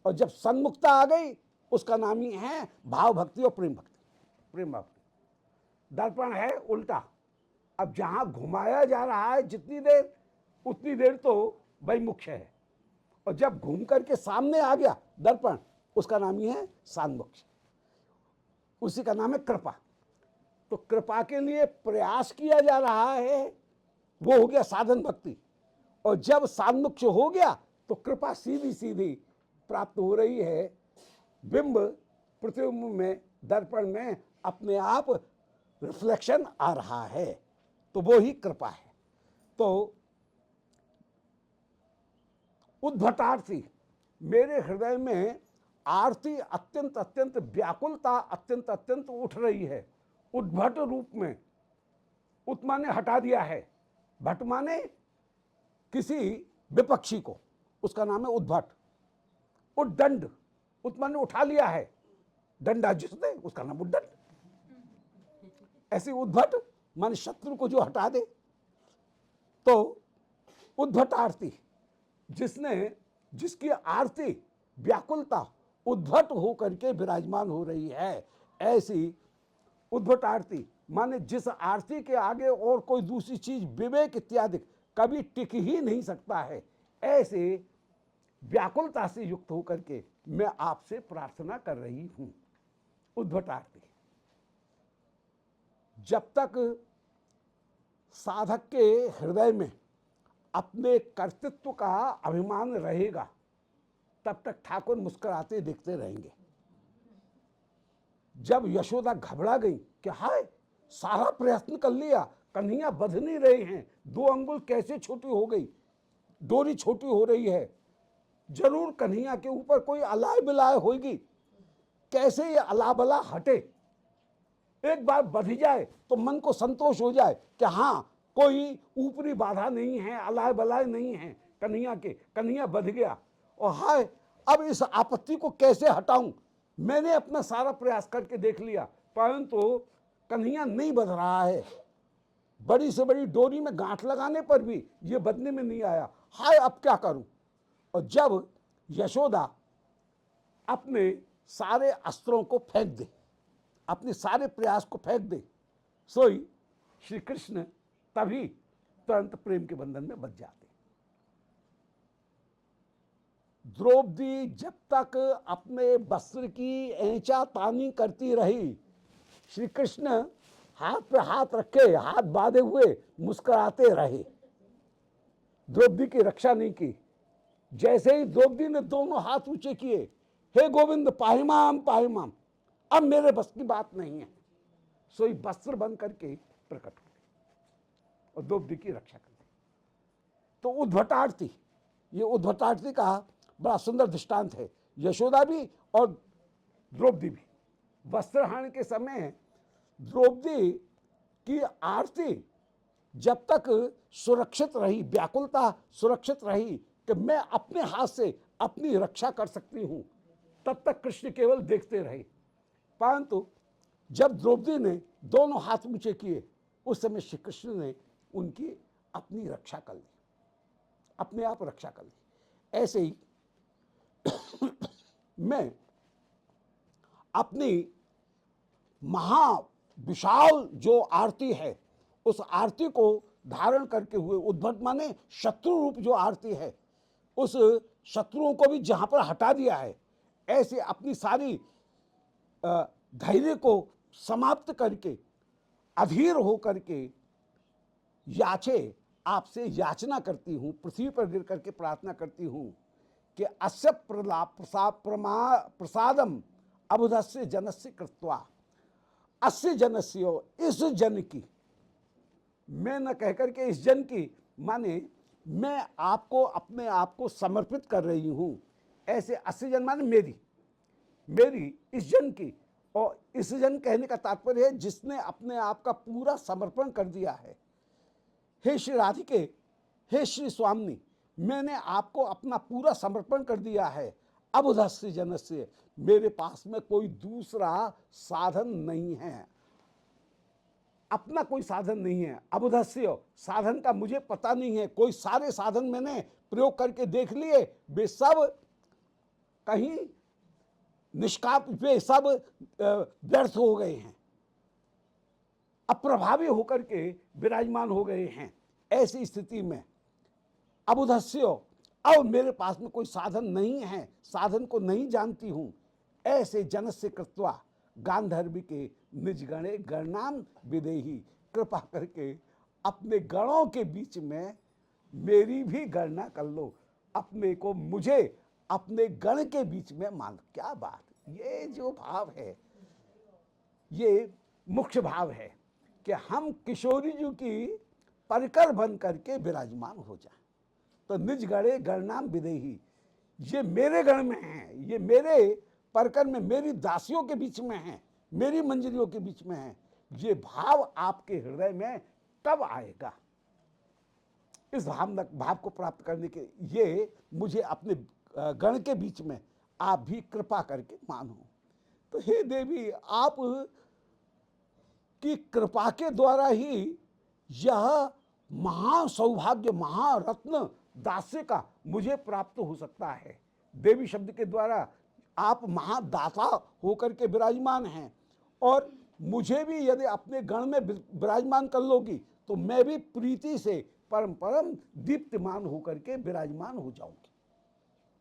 और जब सन्मुखता आ गई उसका नाम ही है भाव भक्ति और प्रेम भक्ति। प्रेम भक्ति दर्पण है उल्टा, अब जहां घुमाया जा रहा है जितनी देर उतनी देर तो वैमुख है, और जब घूम करके सामने आ गया दर्पण उसका नाम ही है सान्मुख, उसी का नाम है कृपा। तो कृपा के लिए प्रयास किया जा रहा है, वो हो गया साधन भक्ति, और जब सान्मुख हो गया तो कृपा सीधी सीधी प्राप्त हो रही है। बिंब प्रतिबिंब में दर्पण में अपने आप रिफ्लेक्शन आ रहा है, तो वो ही कृपा है। तो उद्भटार्थी, मेरे हृदय में आरती अत्यंत अत्यंत व्याकुलता अत्यंत अत्यंत उठ रही है, उद्भट रूप में। उत माने हटा दिया है, भट माने किसी विपक्षी को, उसका नाम है उद्भट। उद्दंड, उत माने उठा लिया है, डंडा जिसने उसका नाम उद्दंड। ऐसी उद्भट माने शत्रु को जो हटा दे। तो उद्भट आरती, जिसकी आरती व्याकुलता उद्भट होकर के विराजमान हो रही है, ऐसी उद्भट आरती माने जिस आरती के आगे और कोई दूसरी चीज विवेक इत्यादि कभी टिक ही नहीं सकता है, ऐसे व्याकुलता से युक्त होकर के मैं आपसे प्रार्थना कर रही हूं। उद्भट आरती। जब तक साधक के हृदय में अपने कर्तृत्व का अभिमान रहेगा तब तक ठाकुर मुस्कुराते दिखते रहेंगे। जब यशोदा घबरा गई कि हाय सारा प्रयत्न कर लिया, कन्हैया बध नहीं रहे हैं, 2 अंगुल कैसे छोटी हो गई, डोरी छोटी हो रही है, जरूर कन्हैया के ऊपर कोई अलाय बिलाय होगी, कैसे ये अला बला हटे, एक बार बध जाए तो मन को संतोष हो जाए कि हाँ कोई ऊपरी बाधा नहीं है, अलाय बलाय नहीं है कन्हैया के, कन्हैया बध गया। और हाय अब इस आपत्ति को कैसे हटाऊं, मैंने अपना सारा प्रयास करके देख लिया परंतु कन्हैया नहीं बध रहा है, बड़ी से बड़ी डोरी में गांठ लगाने पर भी ये बधने में नहीं आया, हाय अब क्या करूं। और जब यशोदा अपने सारे अस्त्रों को फेंक दे, अपने सारे प्रयास को फेंक दे, सोई श्री कृष्ण तभी तुरंत प्रेम के बंधन में बंध जाते। द्रौपदी जब तक अपने वस्त्र की ऐंचा तानी करती रही, श्री कृष्ण हाथ पे हाथ रखे, हाथ बांधे हुए मुस्कुराते रहे, द्रौपदी की रक्षा नहीं की। जैसे ही द्रौपदी ने दोनों हाथ ऊंचे किए, हे गोविंद पाहिमाम पाहिमाम, अब मेरे बस की बात नहीं है, सोई वस्त्र बंद करके प्रकट हो गई और द्रौपदी की रक्षा कर दी। तो उद्भटार्थी, ये उद्भटार्थी का बड़ा सुंदर दृष्टांत है, यशोदा भी और द्रौपदी भी। वस्त्रहरण के समय द्रौपदी की आरती जब तक सुरक्षित रही, व्याकुलता सुरक्षित रही कि मैं अपने हाथ से अपनी रक्षा कर सकती हूं, तब तक कृष्ण केवल देखते रहे। परंतु जब द्रौपदी ने दोनों हाथ ऊंचे किए, उस समय श्री कृष्ण ने उनकी अपनी रक्षा कर ली, अपने आप रक्षा कर ली। ऐसे ही मैं अपनी महाविशाल जो आरती है, उस आरती को धारण करके हुए, उद्भट माने शत्रु रूप जो आरती है, उस शत्रुओं को भी जहां पर हटा दिया है, ऐसे अपनी सारी धैर्य को समाप्त करके अधीर हो करके याचे आपसे याचना करती हूं, पृथ्वी पर गिर करके प्रार्थना करती हूं कि अस्य प्रसादम अबुधस्य जनस्य कृत्वा, अस्य जनस्य, इस जन की, मैं न कहकर के इस जन की, माने मैं आपको अपने आप को समर्पित कर रही हूं। ऐसे अस्य जन माने मेरी इस जन की, और इस जन कहने का तात्पर्य है जिसने अपने आप का पूरा समर्पण कर दिया है। हे श्री राधिके, हे श्री स्वामिनी, मैंने आपको अपना पूरा समर्पण कर दिया है। अब उधस्य जनस्य, मेरे पास में कोई दूसरा साधन नहीं है। अपना कोई साधन नहीं है। अबुधस्य, साधन का मुझे पता नहीं है। कोई सारे साधन मैंने प्रयोग करके देख लिए, वे सब कहीं निष्काम, वे सब व्यर्थ हो गए हैं, अप्रभावी होकर के विराजमान हो गए हैं। ऐसी स्थिति में अबुधस्य, अब मेरे पास में कोई साधन नहीं है, साधन को नहीं जानती हूं, ऐसे जनस्य कृत्वा गांधर्वी के निज गणे गणनाम विदेही, कृपा करके अपने गणों के बीच में मेरी भी गणना कर लो, अपने को मुझे अपने गण के बीच में मान। क्या बात, ये जो भाव है ये मुख्य भाव है कि हम किशोरी जी की परिकर बन करके विराजमान हो जाए। तो निज गणे गणनाम विदेही, ये मेरे गण में है, ये मेरे परकर में, मेरी दासियों के बीच में है, मेरी मंजरियों के बीच में है। ये भाव आपके हृदय में कब आएगा? इस भाव को प्राप्त करने के ये मुझे अपने गण के बीच में आप भी कृपा करके मानो। तो हे देवी, आप की कृपा के द्वारा ही यह महासौभाग्य, महारत्न दास्य का मुझे प्राप्त हो सकता है। देवी शब्द के द्वारा आप महादाता होकर के विराजमान हैं, और मुझे भी यदि अपने गण में विराजमान कर लोगी तो मैं भी प्रीति से परम परम दीप्तिमान होकर के विराजमान हो जाऊंगी।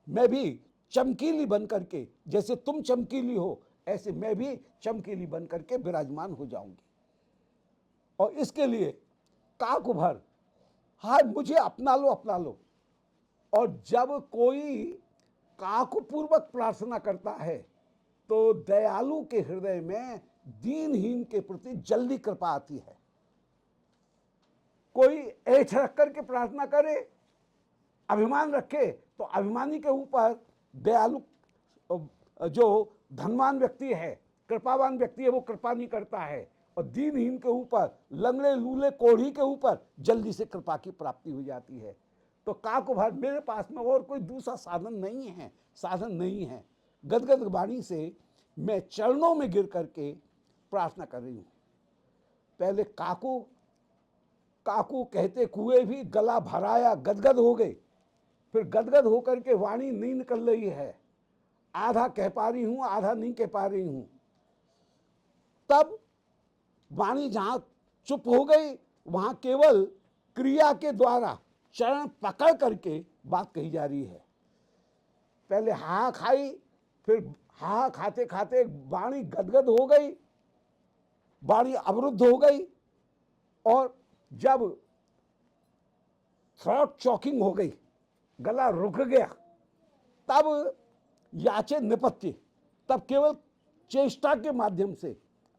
मैं भी चमकीली बन करके, जैसे तुम चमकीली हो ऐसे मैं भी चमकीली बन करके विराजमान हो जाऊंगी। और इसके लिए काक भर, हाँ मुझे अपना लो, अपना लो। और जब कोई काक पूर्वक प्रार्थना करता है तो दयालु के हृदय में दीनहीन के प्रति जल्दी कृपा आती है। कोई ऐठ रख करके प्रार्थना करे, अभिमान रखे, तो अभिमानी के ऊपर दयालु जो धनवान व्यक्ति है, कृपावान व्यक्ति है, वो कृपा नहीं करता है। और दीनहीन के ऊपर, लंगड़े लूले कोढ़ी के ऊपर जल्दी से कृपा की प्राप्ति हो जाती है। तो काको भार, मेरे पास में और कोई दूसरा साधन नहीं है, साधन नहीं है। गदगद वाणी से मैं चरणों में गिर करके प्रार्थना कर रही हूं। पहले काकू काकू कहते कुएं भी गला भराया, गदगद हो गए। फिर गदगद होकर के वाणी नहीं निकल रही है, आधा कह पा रही हूं, आधा नहीं कह पा रही हूं। तब वाणी जहां चुप हो गई, वहां केवल क्रिया के द्वारा चरण पकड़ करके बात कही जा रही है। पहले हा खाई, फिर हा खाते खाते वाणी गदगद हो गई, वाणी अवरुद्ध हो गई। और जब थ्रॉट चॉकिंग हो गई, गला रुक गया, तब याचे निपत्य, तब केवल चेष्टा के माध्यम से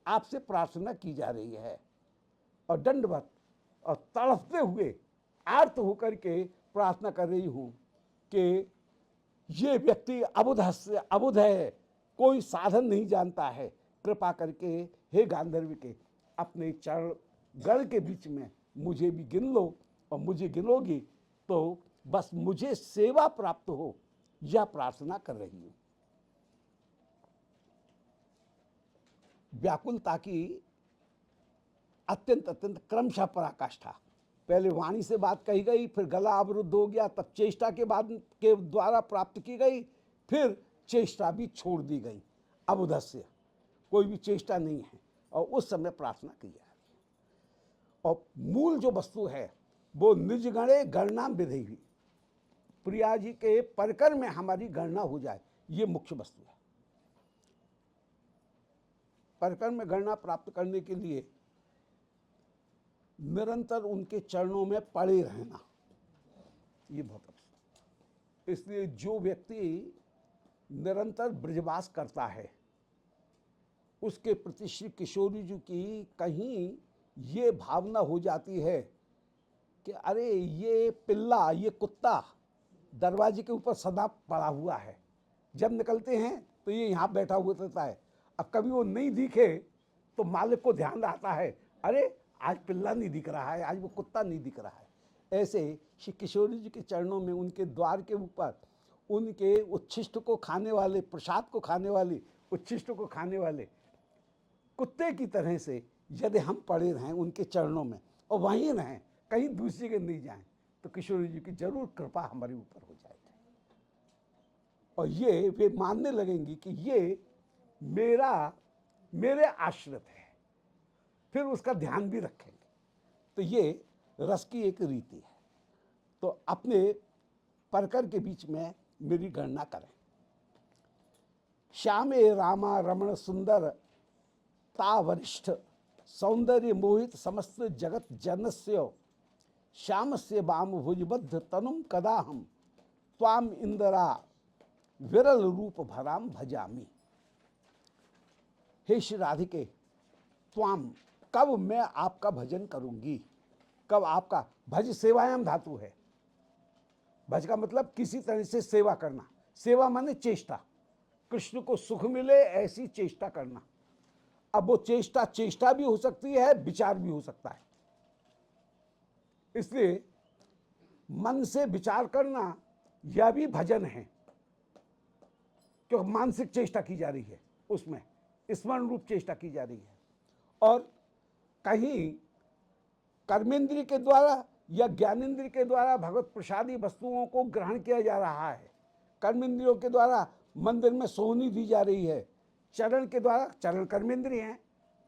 आपसे प्रार्थना की जा रही है। और दंडवत और तड़पते हुए आर्त होकर के प्रार्थना कर रही हूं कि ये व्यक्ति अबुध है, कोई साधन नहीं जानता है। कृपा करके हे गांधर्व के अपने चरण गण के बीच में मुझे भी गिन लो, और मुझे गिनोगी तो बस मुझे सेवा प्राप्त हो, यह प्रार्थना कर रही हूं। व्याकुलता की अत्यंत अत्यंत क्रमशः पराकाष्ठा। पहले वाणी से बात कही गई, फिर गला अवरुद्ध हो गया, तब चेष्टा के बाद के द्वारा प्राप्त की गई, फिर चेष्टा भी छोड़ दी गई। अबुधस्य, कोई भी चेष्टा नहीं है, और उस समय प्रार्थना की जा रही है। और मूल जो वस्तु है वो निज गणे गणना विधेयी, प्रिया जी के परकर में हमारी गणना हो जाए, ये मुख्य वस्तु है। परकर में गणना प्राप्त करने के लिए निरंतर उनके चरणों में पड़े रहना, ये बहुत आवश्यक। इसलिए जो व्यक्ति निरंतर ब्रजवास करता है, उसके प्रति श्री किशोरी जी की कहीं ये भावना हो जाती है कि अरे ये पिल्ला, ये कुत्ता दरवाजे के ऊपर सदा पड़ा हुआ है, जब निकलते हैं तो ये यहाँ बैठा हुआ रहता है। अब कभी वो नहीं दिखे तो मालिक को ध्यान आता है, अरे आज पिल्ला नहीं दिख रहा है, आज वो कुत्ता नहीं दिख रहा है। ऐसे श्री किशोरी जी के चरणों में, उनके द्वार के ऊपर, उनके उच्छिष्ट को खाने वाले, प्रसाद को खाने वाले, उच्छिष्ट को खाने वाले कुत्ते की तरह से यदि हम पड़े रहें उनके चरणों में और वहीं रहें, कहीं दूसरी के नहीं जाएं, तो किशोरी जी की जरूर कृपा हमारे ऊपर हो जाएगी और ये वे मानने लगेंगी कि ये मेरे आश्रित है, फिर उसका ध्यान भी रखेंगे। तो ये रस की एक रीति है। तो अपने परकर के बीच में मेरी गणना करें। श्यामे रामा रमण सुंदर ता वरिष्ठ सौंदर्य मोहित समस्त जगत जनस्य श्याम से वाम भुजबद्ध तनुम कदा हम त्वाम इंदिरा विरल रूप भराम भजामी। हे श्री राधिके, त्वाम, कब मैं आपका भजन करूंगी, कब आपका, भज सेवायाम धातु है। भज का मतलब किसी तरह से सेवा करना, सेवा माने चेष्टा, कृष्ण को सुख मिले ऐसी चेष्टा करना। अब वो चेष्टा भी हो सकती है, विचार भी हो सकता है। इसलिए मन से विचार करना यह भी भजन है, क्योंकि मानसिक चेष्टा की जा रही है, उसमें स्मरण रूप चेष्टा की जा रही है। और कहीं कर्मेंद्रिय के द्वारा या ज्ञानेंद्रिय के द्वारा भगवत प्रसादी वस्तुओं को ग्रहण किया जा रहा है। कर्मेंद्रियों के द्वारा मंदिर में सोहनी दी जा रही है, चरण के द्वारा, चरण कर्मेंद्रिय हैं,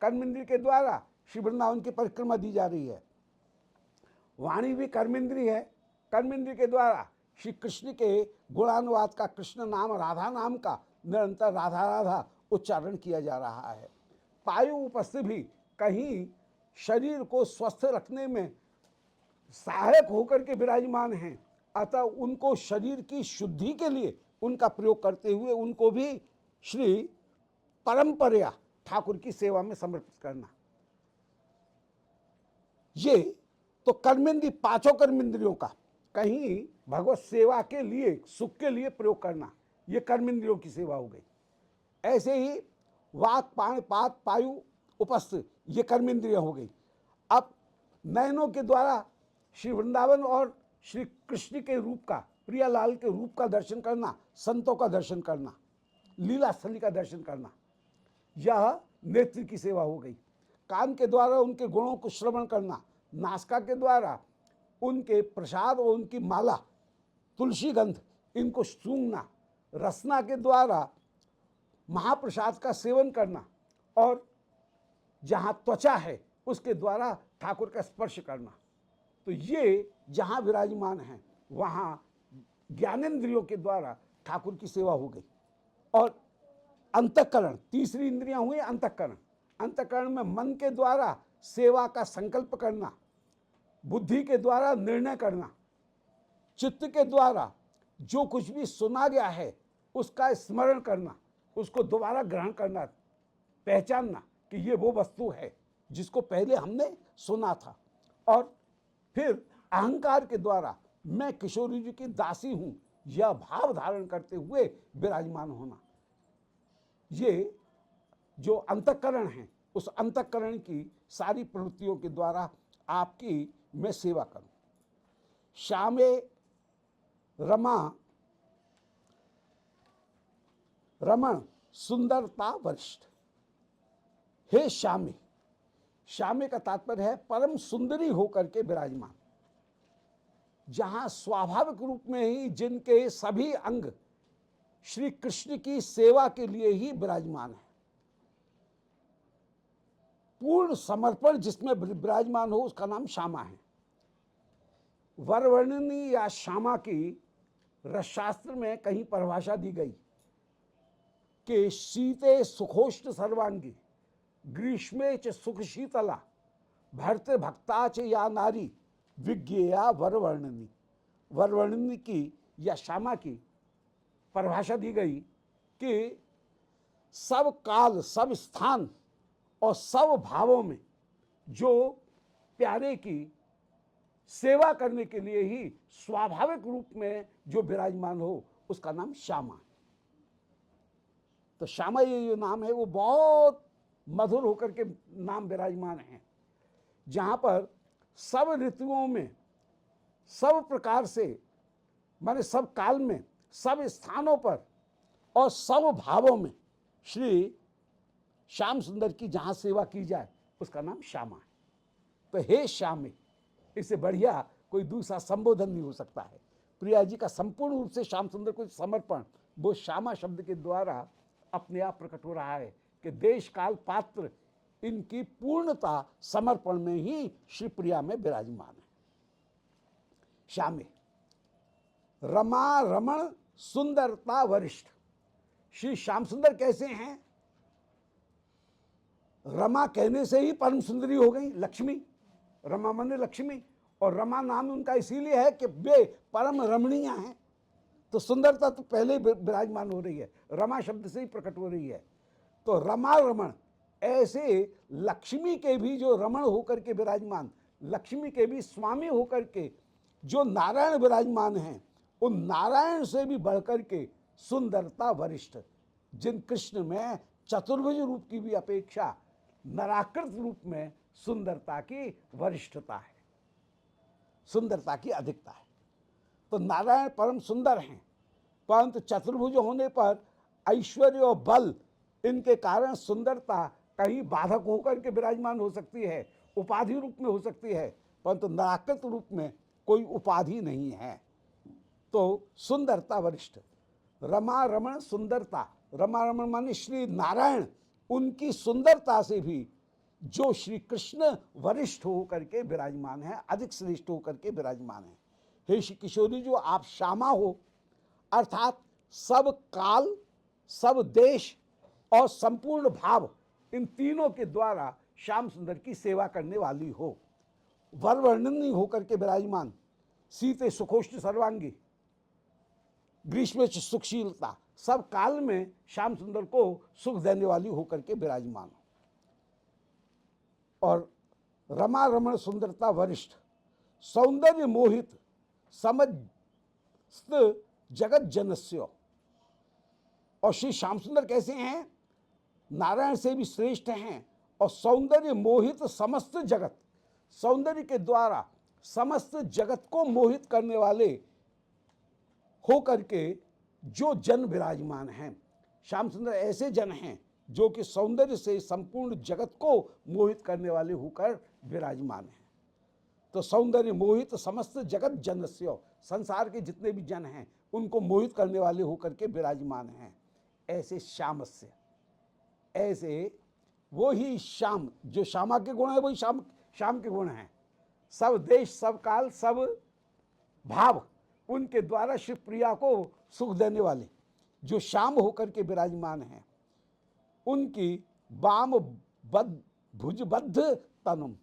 कर्मेंद्रिय के द्वारा श्री वृंदावन की परिक्रमा दी जा रही है। वाणी भी कर्मेंद्रिय है, कर्मेंद्रिय के द्वारा श्री कृष्ण के गुणानुवाद का, कृष्ण नाम राधा नाम का निरंतर राधा राधा उच्चारण किया जा रहा है। पायु उपस्थित भी कहीं शरीर को स्वस्थ रखने में सहायक होकर के विराजमान हैं, अतः उनको शरीर की शुद्धि के लिए उनका प्रयोग करते हुए उनको भी श्री परंपरा ठाकुर की सेवा में समर्पित करना। ये तो कर्मेंद्रिय, पांचों कर्मेंद्रियों का कहीं भगवत सेवा के लिए, सुख के लिए प्रयोग करना, ये कर्मेंद्रियों की सेवा हो गई। ऐसे ही वाक पाण पात पायु उपस्थित, ये कर्मेंद्रिय हो गई। अब नयनों के द्वारा श्री वृंदावन और श्री कृष्ण के रूप का, प्रियालाल के रूप का दर्शन करना, संतों का दर्शन करना, लीला स्थली का दर्शन करना, यह नेत्र की सेवा हो गई। कान के द्वारा उनके गुणों को श्रवण करना, नासिका के द्वारा उनके प्रसाद और उनकी माला, तुलसी गंध, इनको सूंघना, रसना के द्वारा महाप्रसाद का सेवन करना, और जहाँ त्वचा है उसके द्वारा ठाकुर का स्पर्श करना। तो ये जहाँ विराजमान हैं वहाँ ज्ञानेंद्रियों के द्वारा ठाकुर की सेवा हो गई। और अंतःकरण, तीसरी इंद्रियां हुई अंतःकरण। अंतःकरण में मन के द्वारा सेवा का संकल्प करना, बुद्धि के द्वारा निर्णय करना, चित्त के द्वारा जो कुछ भी सुना गया है उसका स्मरण करना, उसको दोबारा ग्रहण करना, पहचानना कि ये वो वस्तु है जिसको पहले हमने सुना था। और फिर अहंकार के द्वारा मैं किशोरी जी की दासी हूं, यह भाव धारण करते हुए विराजमान होना। ये जो अंतःकरण है, उस अंतःकरण की सारी प्रवृत्तियों के द्वारा आपकी मैं सेवा करूं। श्यामे रमा रमण सुंदरता वरिष्ठ। हे श्यामे, श्यामे का तात्पर्य है परम सुंदरी होकर के विराजमान, जहां स्वाभाविक रूप में ही जिनके सभी अंग श्री कृष्ण की सेवा के लिए ही विराजमान है। पूर्ण समर्पण जिसमें विराजमान हो उसका नाम श्यामा है। वरवर्णिनी या श्यामा की रसशास्त्र में कहीं परिभाषा दी गई कि शीते सुखोष्ण सर्वांगी ग्रीष्मे च सुख शीतला भरते भक्ता च या नारी विज्ञेया वरवर्णिनी। वरवर्णिनी की या श्यामा की परिभाषा दी गई कि सब काल, सब स्थान और सब भावों में जो प्यारे की सेवा करने के लिए ही स्वाभाविक रूप में जो विराजमान हो उसका नाम श्यामा है। तो श्यामा ये जो नाम है वो बहुत मधुर होकर के नाम विराजमान है, जहाँ पर सब ऋतुओं में, सब प्रकार से, माने सब काल में, सब स्थानों पर और सब भावों में श्री श्याम सुंदर की जहाँ सेवा की जाए उसका नाम श्यामा है। तो हे श्यामे, इससे बढ़िया कोई दूसरा संबोधन नहीं हो सकता है। प्रिया जी का संपूर्ण रूप से श्याम सुंदर को समर्पण वो श्यामा शब्द के द्वारा अपने आप प्रकट हो रहा है कि देश काल पात्र इनकी पूर्णता समर्पण में ही श्री प्रिया में विराजमान है। श्यामे रमा रमण सुंदरता वरिष्ठ। श्री श्याम सुंदर कैसे हैं? रमा कहने से ही परम सुंदरी हो गई लक्ष्मी, रमा माने लक्ष्मी, और रमा नाम उनका इसीलिए है कि वे परम रमणीय हैं। तो सुंदरता तो पहले ही विराजमान हो रही है, रमा शब्द से ही प्रकट हो रही है। तो रमा रमण, ऐसे लक्ष्मी के भी जो रमण होकर के विराजमान, लक्ष्मी के भी स्वामी होकर के जो नारायण विराजमान हैं, उन नारायण से भी बढ़कर के सुंदरता वरिष्ठ, जिन कृष्ण में चतुर्भुज रूप की भी अपेक्षा नराकृत रूप में सुंदरता की वरिष्ठता है, सुंदरता की अधिकता है। तो नारायण परम सुंदर हैं, परंतु चतुर्भुज होने पर ऐश्वर्य और बल इनके कारण सुंदरता कहीं बाधक होकर के विराजमान हो सकती है, उपाधि रूप में हो सकती है, परंतु नराकृत रूप में कोई उपाधि नहीं है। तो सुंदरता वरिष्ठ, रमा रमण सुंदरता, रमा रमण माने श्री नारायण, उनकी सुंदरता से भी जो श्री कृष्ण वरिष्ठ होकर के विराजमान है, अधिक श्रेष्ठ होकर के विराजमान है। हे श्री किशोरी, जो आप श्यामा हो, अर्थात सब काल, सब देश और संपूर्ण भाव, इन तीनों के द्वारा श्याम सुंदर की सेवा करने वाली हो, वर वर्णनी होकर के विराजमान, सीते सुखोष्ठ सर्वांगी, ग्रीष्म सुखशीलता, सब काल में श्याम सुंदर को सुख देने वाली होकर के विराजमान हो। और रमा रमण सुंदरता वरिष्ठ, सौंदर्य मोहित समस्त जगत जनस्य। और श्री श्याम सुंदर कैसे हैं? नारायण से भी श्रेष्ठ हैं और सौंदर्य मोहित समस्त जगत, सौंदर्य के द्वारा समस्त जगत को मोहित करने वाले होकर के जो जन विराजमान हैं। श्याम सुंदर ऐसे जन हैं जो कि सौंदर्य से संपूर्ण जगत को मोहित करने वाले होकर विराजमान हैं। तो सौंदर्य मोहित समस्त जगत जनस्य, संसार के जितने भी जन हैं उनको मोहित करने वाले होकर के विराजमान हैं। ऐसे श्यामस्य, ऐसे वो ही श्याम, जो श्यामा के गुण है वही श्याम के गुण हैं। सब देश, सब काल, सब भाव, उनके द्वारा श्री प्रिया को सुख देने वाले जो श्याम होकर के विराजमान हैं, उनकी वाम भुजबद्ध तनुम,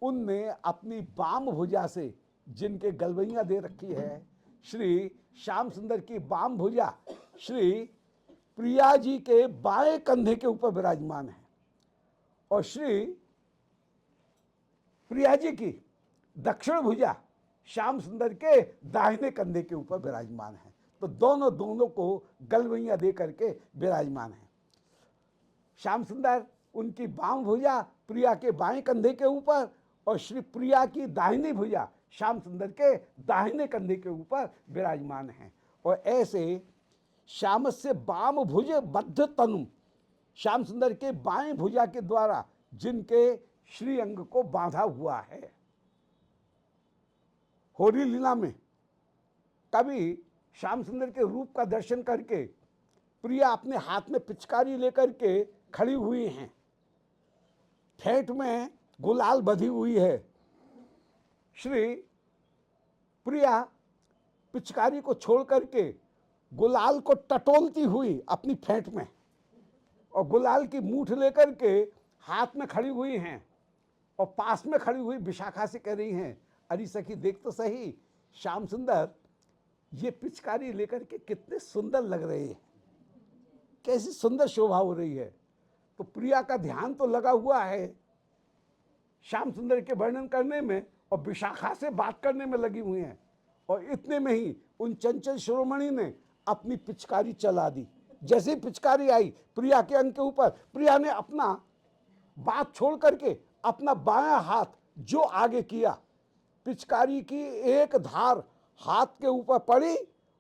उनने अपनी वाम भुजा से जिनके गलवैया दे रखी है, श्री श्याम सुंदर की वाम भुजा श्री प्रिया जी के बाएं कंधे के ऊपर विराजमान है और श्री प्रिया जी की दक्षिण भुजा श्याम सुंदर के दाहिने कंधे के ऊपर विराजमान है। तो दोनों को गलवैया दे करके विराजमान है। श्याम सुंदर उनकी बाम भुजा प्रिया के बाएं कंधे के ऊपर और श्री प्रिया की दाहिनी भुजा श्याम सुंदर के दाहिने कंधे के ऊपर विराजमान है। और ऐसे श्याम से बाम भुज बद्ध तनु, श्याम सुंदर के बाएं भुजा के द्वारा जिनके श्री अंग को बांधा हुआ है। होरी लीला में कभी श्याम सुंदर के रूप का दर्शन करके प्रिया अपने हाथ में पिचकारी लेकर के खड़ी हुई हैं, ठेठ में गुलाल बधी हुई है। श्री प्रिया पिचकारी को छोड़ करके गुलाल को टटोलती हुई अपनी फेंट में और गुलाल की मूठ लेकर के हाथ में खड़ी हुई हैं और पास में खड़ी हुई विशाखा से कह रही हैं, अरे सखी देख तो सही, श्याम सुंदर ये पिचकारी लेकर के कितने सुंदर लग रहे हैं, कैसी सुंदर शोभा हो रही है। तो प्रिया का ध्यान तो लगा हुआ है श्याम सुंदर के वर्णन करने में और विशाखा से बात करने में लगी हुई हैं। और इतने में ही उन चंचल शिरोमणि ने अपनी पिचकारी चला दी। जैसे पिचकारी आई प्रिया के अंग के ऊपर, प्रिया ने अपना बात छोड़ करके अपना बायां हाथ जो आगे किया, पिचकारी की एक धार हाथ के ऊपर पड़ी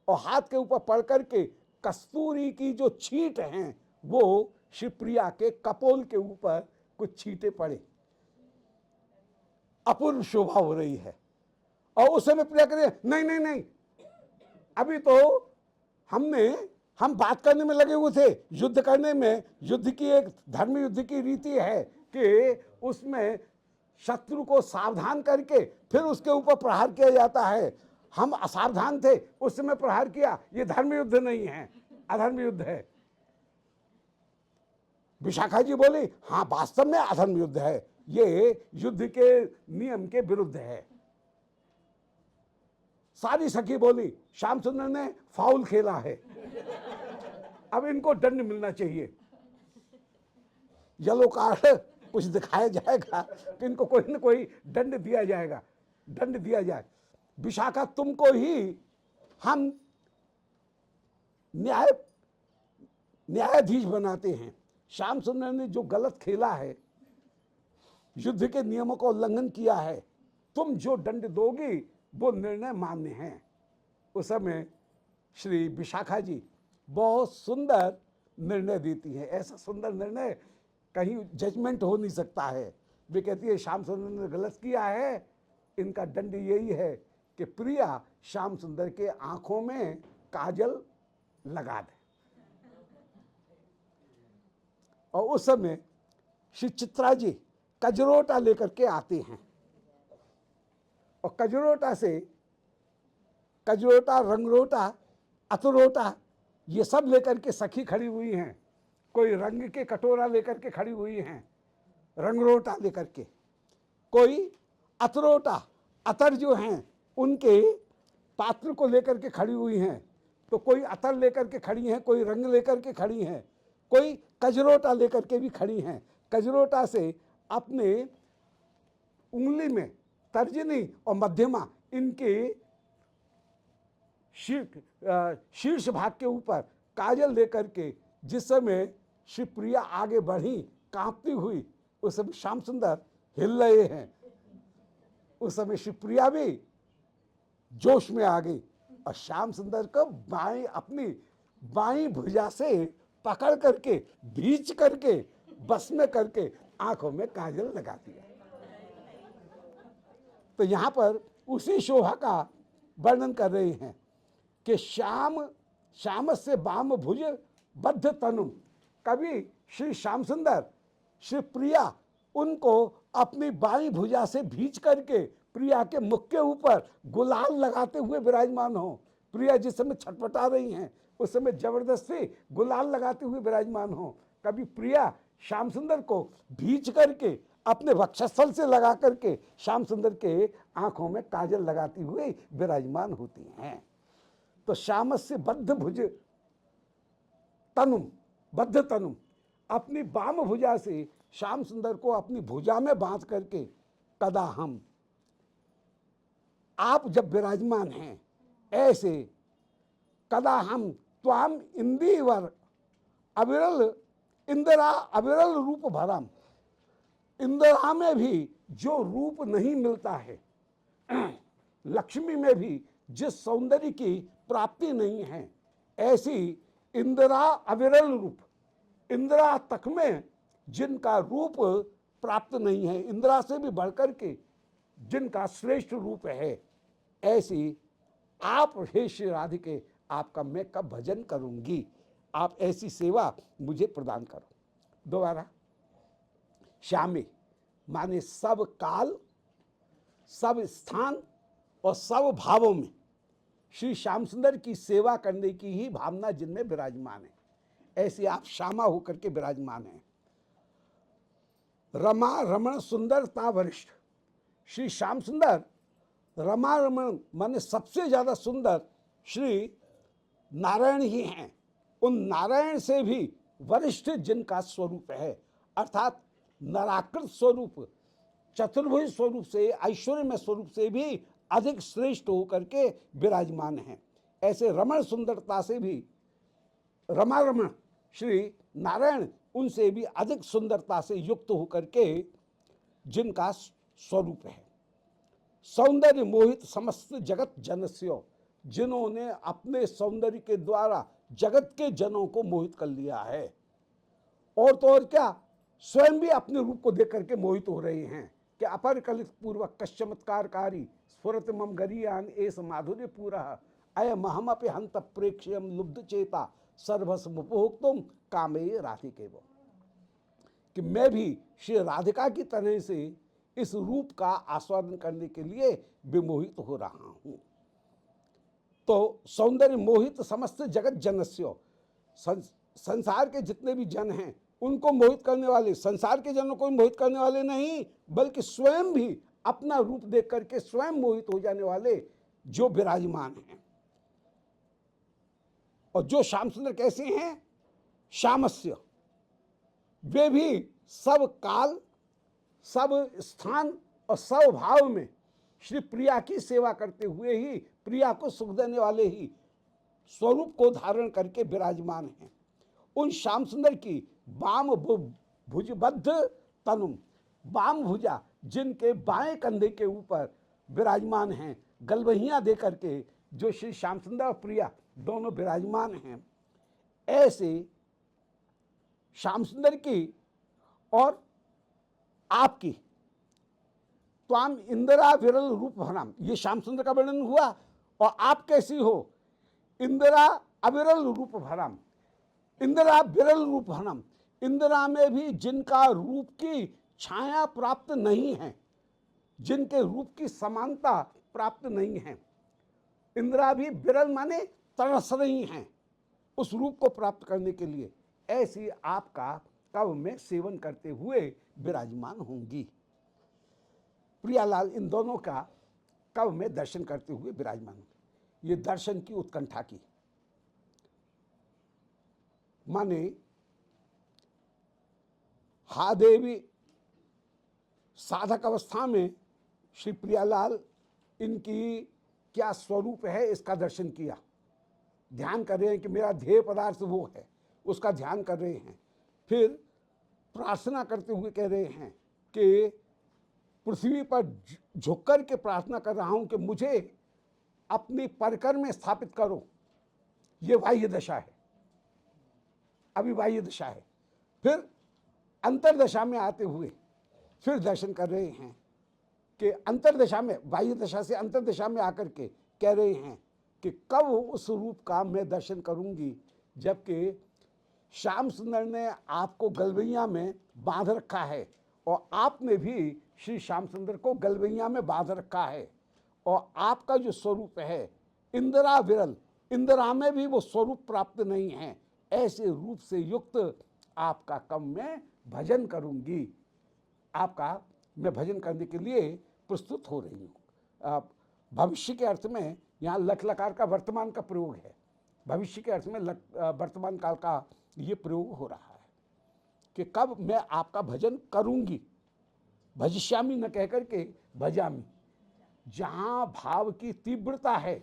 और हाथ के ऊपर पड़ करके कस्तूरी की जो छींट हैं वो श्री प्रिया के कपोल के ऊपर कुछ छींटे पड़े अपूर्व शोभा हो रही है। और उस समय प्रिया कह रही है, नहीं नहीं नहीं, अभी तो हम बात करने में लगे हुए थे, युद्ध करने में। युद्ध की एक धर्म युद्ध की रीति है कि उसमें शत्रु को सावधान करके फिर उसके ऊपर प्रहार किया जाता है। हम असावधान थे, उस समय प्रहार किया, ये धर्म युद्ध नहीं है, अधर्म युद्ध है। विशाखा जी बोली, हाँ वास्तव में अधर्म युद्ध है, ये युद्ध के नियम के विरुद्ध है। सारी सखी बोली, श्याम सुंदर ने फाउल खेला है, अब इनको दंड मिलना चाहिए। येलो कार्ड कुछ दिखाया जाएगा कि इनको कोई ना कोई दंड दिया जाएगा, दंड दिया जाए। विशाखा, तुमको ही हम न्यायाधीश बनाते हैं। श्याम सुंदर ने जो गलत खेला है, युद्ध के नियमों का उल्लंघन किया है, तुम जो दंड दोगी वो निर्णय मान्य है। उस समय श्री विशाखा जी बहुत सुंदर निर्णय देती है। ऐसा सुंदर निर्णय कहीं जजमेंट हो नहीं सकता है। वे कहती है, श्याम सुंदर ने गलत किया है, इनका दंड यही है कि प्रिया श्याम सुंदर के आंखों में काजल लगा दे। और उस समय श्री चित्रा जी कजरोटा लेकर के आते हैं, और कजरोटा से, कजरोटा, रंगरोटा, अतरोटा, ये सब लेकर के सखी खड़ी हुई हैं। कोई रंग के कटोरा लेकर के खड़ी हुई हैं, रंगरोटा लेकर के, कोई अतरोटा, अतर जो हैं उनके पात्र को लेकर के खड़ी हुई हैं। तो कोई अतर लेकर के खड़ी हैं, कोई रंग लेकर के खड़ी हैं, कोई कजरोटा लेकर के भी खड़ी हैं। कजरोटा से अपने उंगली में तर्जनी और मध्यमा, इनके शीर्ष भाग के ऊपर काजल लेकर के जिस समय श्री प्रिया आगे बढ़ी कांपती हुई, उस समय श्याम सुंदर हिल रहे हैं। उस समय श्री प्रिया भी जोश में आ गई और श्याम सुंदर को अपनी बाई भुजा से पकड़ करके, भींच करके, बस में करके आंखों में काजल लगा दिया। तो यहां पर उसी शोभा का वर्णन कर रहे हैं कि श्याम से बाम भुज बद्ध तनु। कभी श्री श्याम सुंदर, श्री प्रिया उनको अपनी बाई भुजा से भींच करके प्रिया के मुख के ऊपर गुलाल लगाते हुए विराजमान हो। प्रिया जिस समय छटपटा रही हैं, उस समय जबरदस्ती गुलाल लगाते हुए विराजमान हो। कभी प्रिया श्याम सुंदर को भींच करके अपने वक्षस्थल से लगा करके श्याम सुंदर के आंखों में काजल लगाती हुए विराजमान होती हैं। तो श्याम से बद्ध भुज तनुम, बद्ध तनुम, अपनी बाम भुजा से श्याम सुंदर को अपनी भुजा में बांध करके, कदा हम, आप जब विराजमान हैं ऐसे, कदा हम त्वाम इंदीवर अविरल इंदिरा अविरल रूप भरम। इंदिरा में भी जो रूप नहीं मिलता है, लक्ष्मी में भी जिस सौंदर्य की प्राप्ति नहीं है, ऐसी इंदिरा अविरल रूप, इंदिरा तक में जिनका रूप प्राप्त नहीं है, इंदिरा से भी बढ़कर के जिनका श्रेष्ठ रूप है, ऐसी आप हे श्री राधिके, आपका मैं कब भजन करूंगी, आप ऐसी सेवा मुझे प्रदान करो। दोबारा, श्यामे माने सब काल, सब स्थान और सब भावों में श्री श्याम सुंदर की सेवा करने की ही भावना जिनमें विराजमान है, ऐसे आप श्यामा होकर के विराजमान हैं। रमा रमण सुंदरता वरिष्ठ, श्री श्याम सुंदर रमा रमण माने सबसे ज्यादा सुंदर श्री नारायण ही हैं। उन नारायण से भी वरिष्ठ जिनका स्वरूप है, अर्थात नराकृत स्वरूप, चतुर्भुज स्वरूप से, ऐश्वर्य में स्वरूप से भी अधिक श्रेष्ठ होकर के विराजमान हैं। ऐसे रमण सुंदरता से भी रमा रमण श्री नारायण उनसे भी अधिक सुंदरता से युक्त होकर के जिनका स्वरूप है। सौंदर्य मोहित समस्त जगत जनस्यो, जिन्होंने अपने सौंदर्य के द्वारा जगत के जनों को मोहित कर लिया है। और तो और क्या, स्वयं भी अपने रूप को देख करके मोहित हो रहे हैं कि अपरकलित पूर्वक कश्चमत्कारकारी स्फुरत मम गरियान एस माधुर्य पूरा अय महमपि हंत प्रेक्ष्यम लुब्ध चेता सर्वस मुपोक्तुम कामे राधिके वो, कि मैं भी श्री राधिका की तरह से इस रूप का आस्वादन करने के लिए विमोहित हो रहा हूं। तो सौंदर्य मोहित समस्त जगत जनस्यो, संसार के जितने भी जन हैं उनको मोहित करने वाले, संसार के जनों को मोहित करने वाले नहीं, बल्कि स्वयं भी अपना रूप देख करके स्वयं मोहित हो जाने वाले जो विराजमान हैं। और जो श्याम सुंदर कैसे हैं? श्यामस्य, वे भी सब काल, सब स्थान और सब भाव में श्री प्रिया की सेवा करते हुए ही, प्रिया को सुख देने वाले ही स्वरूप को धारण करके विराजमान हैं। उन श्याम सुंदर की वाम भुजबद्ध तनुम, वाम भुजा जिनके बाएं कंधे के ऊपर विराजमान हैं, गलवहियां दे करके जो श्री श्याम सुंदर और प्रिया दोनों विराजमान हैं, ऐसे श्याम सुंदर की और आपकी त्वाम इंदिरा विरल रूप भरम, ये श्याम सुंदर का वर्णन हुआ। और आप कैसी हो? इंदिरा अविरल रूप भरम, इंदिरा विरल रूप भरम, इंदिरा में भी जिनका रूप की छाया प्राप्त नहीं है, जिनके रूप की समानता प्राप्त नहीं है, इंदिरा भी विरल माने तरस रही हैं उस रूप को प्राप्त करने के लिए, ऐसी आपका कब में सेवन करते हुए विराजमान होंगी। प्रियालाल इन दोनों का कब में दर्शन करते हुए विराजमान होंगे। ये दर्शन की उत्कंठा की माने, हा देवी साधक अवस्था में श्री प्रियालाल इनकी क्या स्वरूप है इसका दर्शन किया, ध्यान कर रहे हैं कि मेरा ध्येय पदार्थ वो है, उसका ध्यान कर रहे हैं। फिर प्रार्थना करते हुए कह रहे हैं कि पृथ्वी पर झुककर के प्रार्थना कर रहा हूं कि मुझे अपनी परकर में स्थापित करो। ये बाह्य दशा है, अभी बाह्य दशा है। फिर अंतरदशा में आते हुए फिर दर्शन कर रहे हैं कि अंतरदशा में, बाह्य दशा से अंतरदशा में आकर के कह रहे हैं कि कब उस रूप का मैं दर्शन करूंगी जबकि श्याम सुंदर ने आपको गलवैया में बांध रखा है और आपने भी श्री श्याम सुंदर को गलवैया में बांध रखा है। और आपका जो स्वरूप है इंदिरा विरल, इंदिरा में भी वो स्वरूप प्राप्त नहीं है, ऐसे रूप से युक्त आपका कब मैं भजन करूंगी, आपका मैं भजन करने के लिए प्रस्तुत हो रही हूँ। भविष्य के अर्थ में यहाँ लट लकार का वर्तमान का प्रयोग है, भविष्य के अर्थ में वर्तमान काल का ये प्रयोग हो रहा है कि कब मैं आपका भजन करूंगी। भजिष्यामी न कहकर के भजामी, जहां भाव की तीव्रता है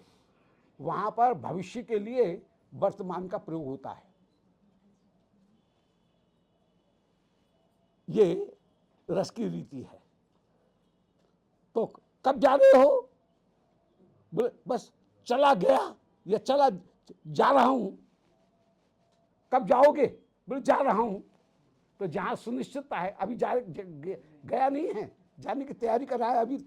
वहां पर भविष्य के लिए वर्तमान का प्रयोग होता है। ये रस की रीति है। तो कब जा रहे हो? बोले बस चला गया या चला जा रहा हूं। कब जाओगे? बोले जा रहा हूं। तो जहां सुनिश्चितता है, अभी गया नहीं है, जाने की तैयारी कर रहा है, अभी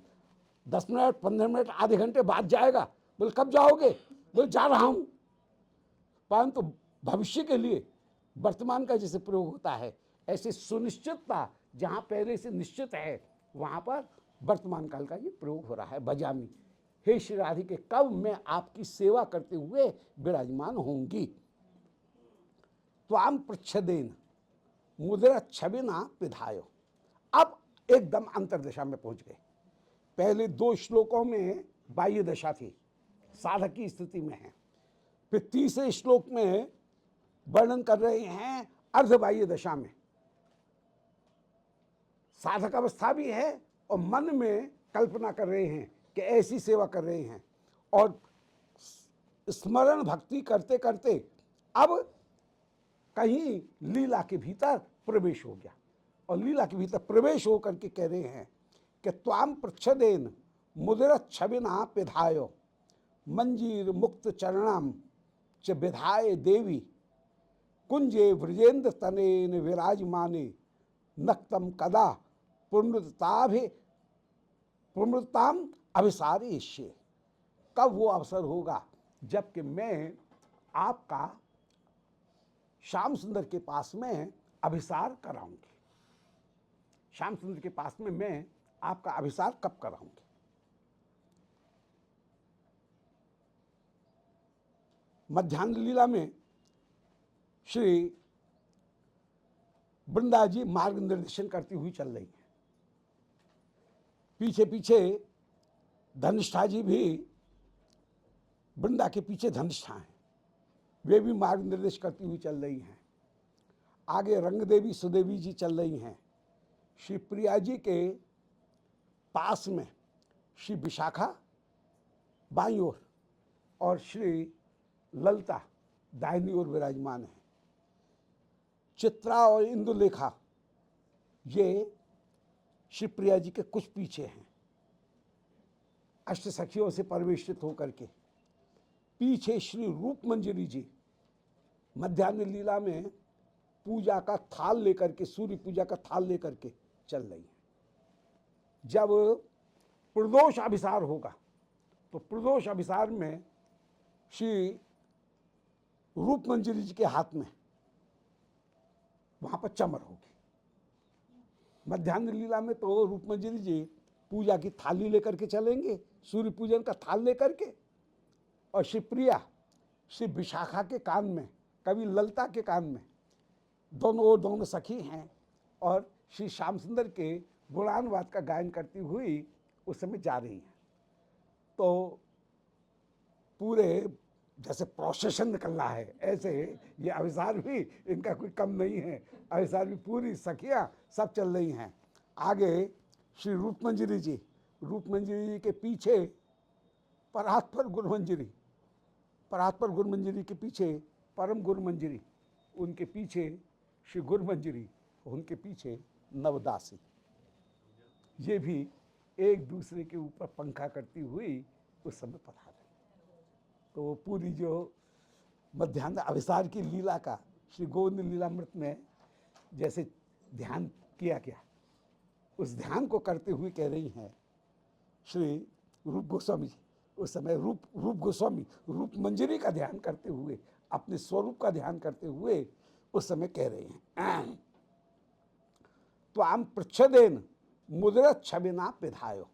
10 मिनट 15 मिनट आधे घंटे बाद जाएगा। बोले कब जाओगे? बोले जा रहा हूं। परंतु भविष्य के लिए वर्तमान का जैसे प्रयोग होता है, ऐसे सुनिश्चितता जहां पहले से निश्चित है वहां पर वर्तमान काल का ये प्रयोग हो रहा है। बजामी, हे श्री राधिके कब मैं आपकी सेवा करते हुए विराजमान होंगी। त्वाम प्रच्छदेन मुद्रा छबिना पिधायो। अब एकदम अंतरदशा में पहुंच गए। पहले 2 श्लोकों में बाह्य दशा थी, साधक की स्थिति में है। फिर तीसरे श्लोक में वर्णन कर रहे हैं अर्धबाह्य दशा में, साधक अवस्था भी है और मन में कल्पना कर रहे हैं कि ऐसी सेवा कर रहे हैं। और स्मरण भक्ति करते करते अब कहीं लीला के भीतर प्रवेश हो गया और लीला के भीतर प्रवेश होकर के कह रहे हैं कि त्वाम प्रच्छदेन मुद्र छबिना पिधायो मंजीर मुक्त चरणाम च विधाय देवी कुंजे व्रजेन्द्र तनेन विराजमाने नक्तम कदा पुण्यताभि पुनरुत्ताम अभिसारेष्ये, कब वो अवसर होगा जबकि मैं आपका श्याम सुंदर के पास में अभिसार कराऊंगी। श्याम सुंदर के पास में मैं आपका अभिसार कब कराऊंगी। मध्यान्ह लीला में श्री वृंदा जी मार्ग निर्देशन करती हुई चल रही है। पीछे पीछे धनिष्ठा जी भी, वृंदा के पीछे धनिष्ठा हैं, वे भी मार्ग निर्देश करती हुई चल रही हैं। आगे रंगदेवी सुदेवी जी चल रही हैं। श्री प्रिया जी के पास में श्री विशाखा बाईं ओर और श्री ललिता दाहिनी ओर विराजमान है। चित्रा और इंदुलेखा ये श्री प्रिया जी के कुछ पीछे हैं, अष्ट सखियों से परिवेष्टित होकर के। पीछे श्री रूप मंजरी जी मध्यान्ह लीला में पूजा का थाल लेकर के, सूर्य पूजा का थाल लेकर के चल रही है। जब प्रदोष अभिसार होगा तो प्रदोष अभिसार में श्री रूप मंजरी जी के हाथ में वहां पर चमर होगी। मध्यान्ह लीला में तो रूप मंजरी जी पूजा की थाली लेकर के चलेंगे, सूर्य पूजन का थाल लेकर के, और श्री प्रिया श्री विशाखा के कान में, कभी ललिता के कान में, दोनों सखी हैं और श्री श्याम सुंदर के गुणानुवाद का गायन करती हुई उस समय जा रही हैं। तो पूरे जैसे प्रोसेशन निकल रहा है, ऐसे ये अभिसार भी इनका कोई कम नहीं है। अभिसार भी पूरी सखियां सब चल रही हैं। आगे श्री रूप मंजरी जी के पीछे परात्पर गुरुमंजरी, परात्पर गुरुमंजरी के पीछे परम गुरुमंजरी, उनके पीछे श्री गुरुमंजरी, उनके पीछे नवदासी। ये भी एक दूसरे के ऊपर पंखा करती हुई उस समय पधारे। तो पूरी जो मध्यान्ह अभिसार की लीला का श्री गोविंद लीलामृत में जैसे ध्यान किया गया, उस ध्यान को करते हुए कह रही हैं श्री रूप गोस्वामी जी। उस समय रूप गोस्वामी रूप मंजरी का ध्यान करते हुए, अपने स्वरूप का ध्यान करते हुए उस समय कह रहे हैं, तो आम पृच्छदेन मुद्रत छबिना पिधायो।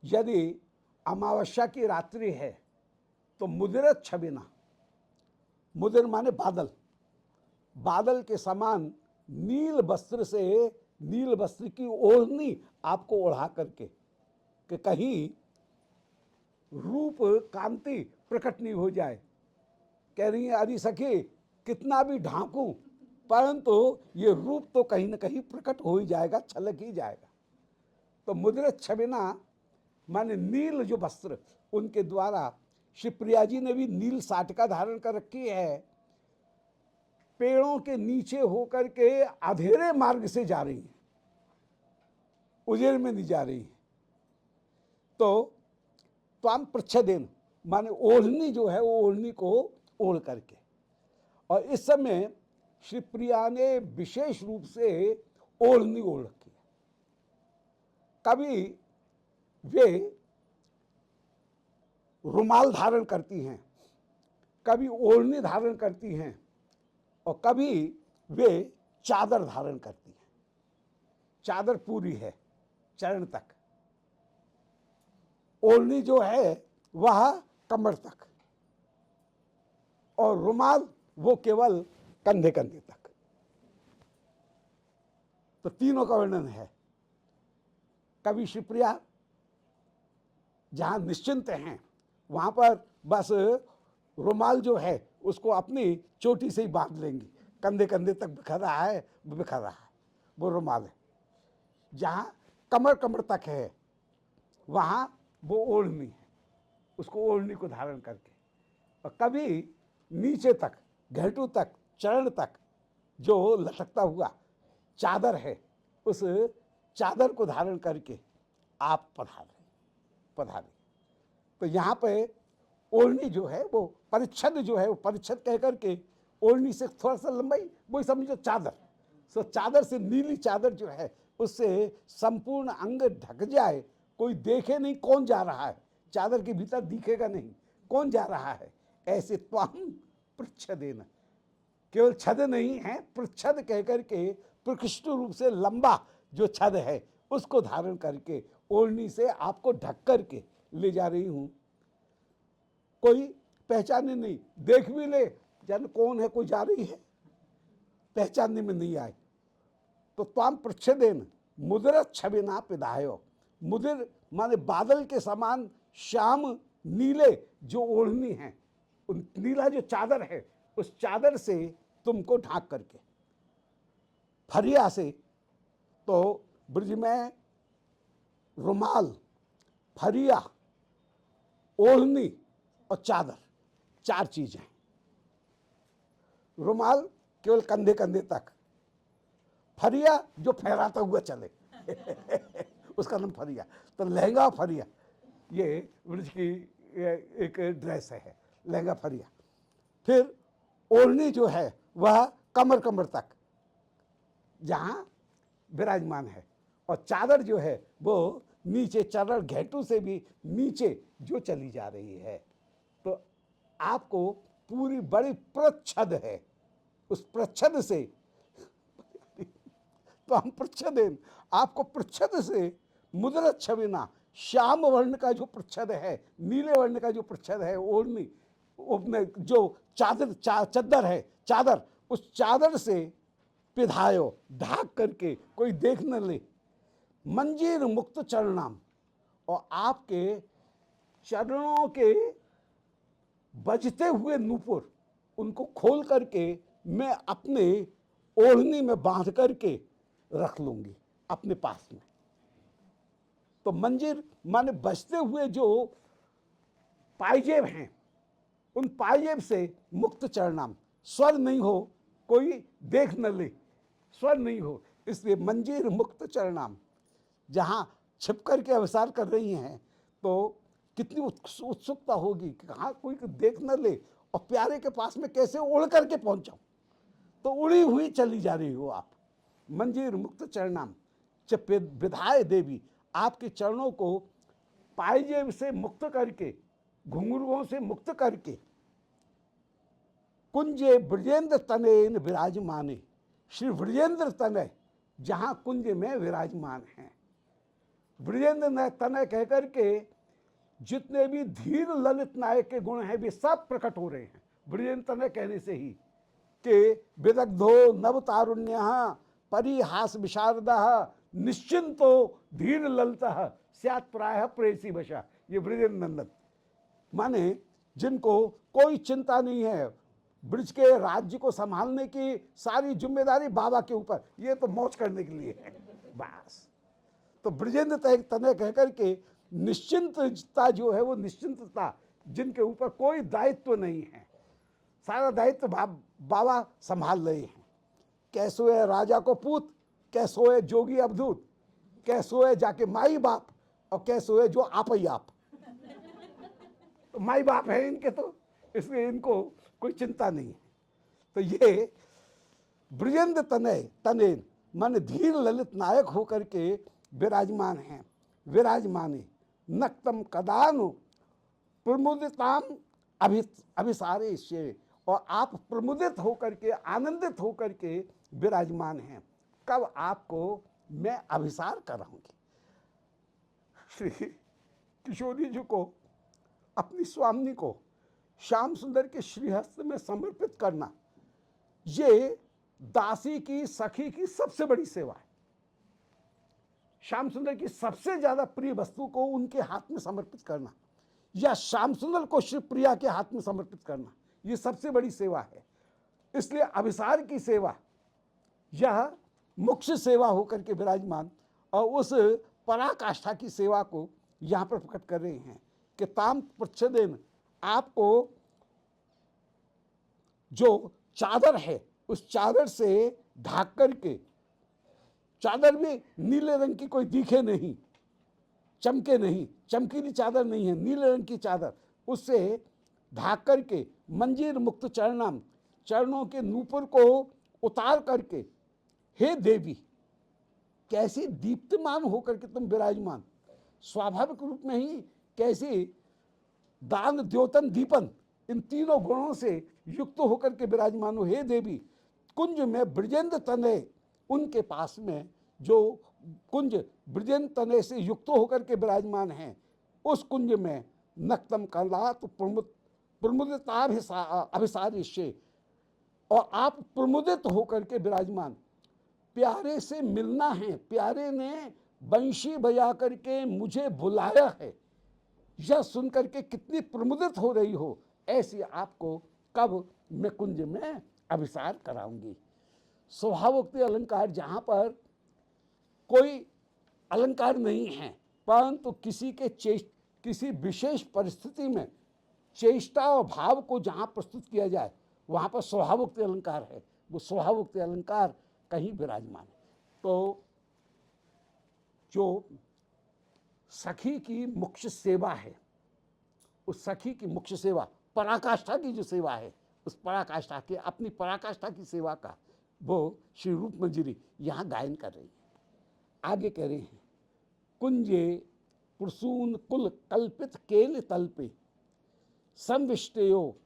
यदि अमावस्या की रात्रि है तो मुद्रत छबिना, मुद्र माने बादल, बादल के समान नील वस्त्र से, नील वस्त्र की ओढ़नी आपको ओढ़ा करके कि कहीं रूप कांति प्रकट नहीं हो जाए। कह रही है अरे सखी कितना भी ढांकूं परंतु ये रूप तो कहीं ना कहीं प्रकट हो ही जाएगा, छलक ही जाएगा। तो मुद्रित छबिना माने नील जो वस्त्र, उनके द्वारा श्री प्रिया जी ने भी नील साटिका धारण कर रखी है। पेड़ों के नीचे होकर के अंधेरे मार्ग से जा रही हैं, उजेर में नहीं जा रही हैं। तो हम प्रच्छदेन माने ओढ़नी जो है वो ओढ़नी को ओढ़ करके, और इस समय श्री प्रिया ने विशेष रूप से ओढ़नी ओढ़ रखी है। कभी वे रुमाल धारण करती हैं, कभी ओढ़नी धारण करती हैं, और कभी वे चादर धारण करती हैं। चादर पूरी है चरण तक, ओढ़नी जो है वह कमर तक, और रुमाल वो केवल कंधे कंधे तक। तो तीनों का वर्णन है। कभी शिवप्रिया जहां निश्चिंत हैं वहां पर बस रुमाल जो है उसको अपनी चोटी से ही बांध लेंगी, कंधे कंधे तक बिखर रहा है, बिखर रहा है, वो रुमाल है। जहां कमर कमर तक है वहां वो ओढ़नी है, उसको ओढ़नी को धारण करके। और कभी नीचे तक, घेटू तक, चरण तक जो लटकता हुआ चादर है, उस चादर को धारण करके आप पधारे। तो यहाँ पे ओढ़नी जो है वो परिच्छद जो है, वो परिच्छद कह करके ओढ़नी से थोड़ा सा लंबाई, वही समझो चादर। सो चादर से नीली चादर जो है उससे संपूर्ण अंग ढक जाए, कोई देखे नहीं कौन जा रहा है, चादर के भीतर दिखेगा नहीं कौन जा रहा है, ऐसे त्वाम प्रच्छदेन, केवल छद नहीं है, प्रच्छद कहकर के प्रकृष्ट रूप से लंबा जो छद है उसको धारण करके ओढ़नी से आपको ढक करके ले जा रही हूं। कोई पहचाने नहीं, देख भी ले जान कौन है, कोई जा रही है, पहचानने में नहीं आए। तो त्वाम प्रच्छदेन मुद्र छबिना पिधायो, मुदिर माने बादल के समान श्याम नीले जो ओढ़नी है, उन नीला जो चादर है उस चादर से तुमको ढांक करके, फरिया से, तो ब्रज में रुमाल, फरिया, ओढ़नी और चादर, चार चीजें। रुमाल केवल कंधे कंधे तक, फरिया जो फहराता हुआ चले उसका नाम फरिया। तो लहंगा फरिया ये ब्रज की एक ड्रेस है, लहंगा फरिया। फिर ओढ़नी जो है वह कमर कमर तक जहां विराजमान है, और चादर जो है वो नीचे चरण घेटू से भी नीचे जो चली जा रही है। तो आपको पूरी बड़ी प्रच्छद है, उस प्रच्छद से तो हम प्रच्छदेन, आपको प्रच्छद से मुद्र छविना, श्याम वर्ण का जो प्रच्छद है, नीले वर्ण का जो प्रच्छद है, ओढ़नी जो चादर चद्दर है, चादर, उस चादर से पिधायो ढाक करके कोई देख न ले, मंजीर मुक्त चरणाम, और आपके चरणों के बजते हुए नूपुर उनको खोल करके मैं अपने ओढ़नी में बांध करके रख लूंगी अपने पास में। तो मंजीर माने बजते हुए जो पायजेब हैं, उन पायजेब से मुक्त चरणाम, स्वर नहीं हो, कोई देख न ले, स्वर नहीं हो, इसलिए मंजीर मुक्त चरणाम, जहां छिप करके अवसार कर रही हैं तो कितनी उत्सुकता होगी कि कहाँ कोई देख न ले, और प्यारे के पास में कैसे उड़ करके पहुंचाऊं, तो उड़ी हुई चली जा रही हो आप। मंजीर मुक्त चरणाम च विधाय देवी, आपके चरणों को पायजेब से मुक्त करके, घुंघरुओं से मुक्त करके, कुंजे ब्रजेंद्र तनयन विराजमाने, श्री ब्रजेंद्र तनय जहां कुंज में विराजमान हैं। ब्रजेंद्र तनय कहकर के जितने भी धीर ललित नायक के गुण हैं वे सब प्रकट हो रहे हैं ब्रजेंद्र तनय कहने से ही, कि विदग्धो नव तारुण्य परिहास विशारद निश्चिंतो धीर ललित स्यात् प्रायः प्रेयसी वशा। ये ब्रजेंद्र नंदन माने जिनको कोई चिंता नहीं है, ब्रज के राज्य को संभालने की सारी जिम्मेदारी बाबा के ऊपर, ये तो मौज करने के लिए है बस। तो ब्रजेंद्र तनय कहकर के निश्चिंतता जो है वो निश्चिंतता, जिनके ऊपर कोई दायित्व नहीं है, सारा दायित्व बाबा संभाल रहे हैं। कैसो है राजा को पूत, कैसो है जोगी अवधूत, कैसो है जाके माई बाप, और कैसो है जो आप ही आप। तो माई बाप है इनके, तो इसलिए इनको कोई चिंता नहीं है। तो ये ब्रजेंद्र तनय मन धीर ललित नायक होकर के विराजमान हैं, विराजमाने नक्तम कदानु प्रमुदिताम अभिसारे से, और आप प्रमुदित होकर के, आनंदित होकर के विराजमान हैं। कब आपको मैं अभिसार कराऊंगी। श्री किशोरी जी को, अपनी स्वामिनी को श्याम सुंदर के श्रीहस्त में समर्पित करना, ये दासी की, सखी की सबसे बड़ी सेवा है। श्याम सुंदर की सबसे ज्यादा प्रिय वस्तु को उनके हाथ में समर्पित करना, या श्याम सुंदर को श्री प्रिया के हाथ में समर्पित करना, ये सबसे बड़ी सेवा है। इसलिए अभिसार की सेवा यह मुख्य सेवा होकर के विराजमान, और उस पराकाष्ठा की सेवा को यहां पर प्रकट कर रहे हैं कि ताम प्रच्छदेन, आपको जो चादर है उस चादर से ढाक करके, चादर भी नीले रंग की कोई दिखे नहीं, चमके नहीं, चमकीली चादर नहीं है, नीले रंग की चादर, उससे ढाक करके मंजीर मुक्त चरणाम, चरणों के नूपुर को उतार करके, हे देवी, कैसी दीप्तमान होकर के तुम विराजमान, स्वाभाविक रूप में ही कैसी दान द्योतन दीपन, इन तीनों गुणों से युक्त होकर के विराजमान हो। हे देवी, कुंज में ब्रजेंद्र तनय, उनके पास में जो कुंज ब्रजेंद्र तनय से युक्त होकर के विराजमान हैं, उस कुंज में नक्तम कला तो प्रमुदिता अभिसारिष्य, और आप प्रमुदित होकर के विराजमान, प्यारे से मिलना है, प्यारे ने बंशी बजा करके मुझे बुलाया है, यह सुनकर के कितनी प्रमुदित हो रही हो, ऐसी आपको कब मैं कुंज में अभिसार कराऊंगी। स्वभावोक्ति अलंकार, जहां पर कोई अलंकार नहीं है, परंतु किसी विशेष परिस्थिति में चेष्टा और भाव को जहां प्रस्तुत किया जाए, वहां पर स्वभावोक्ति अलंकार है। वो स्वभावोक्ति अलंकार कहीं विराजमान है। तो जो सखी की मुख्य सेवा है, उस सखी की मुख्य सेवा, पराकाष्ठा की जो सेवा है, उस पराकाष्ठा के, अपनी पराकाष्ठा की सेवा का वो श्री रूप मंजरी यहाँ गायन कर रही है। आगे कह रहे हैं, कुंजे पुरसून कुल कल्पित केल तल्पे, संविष्टयो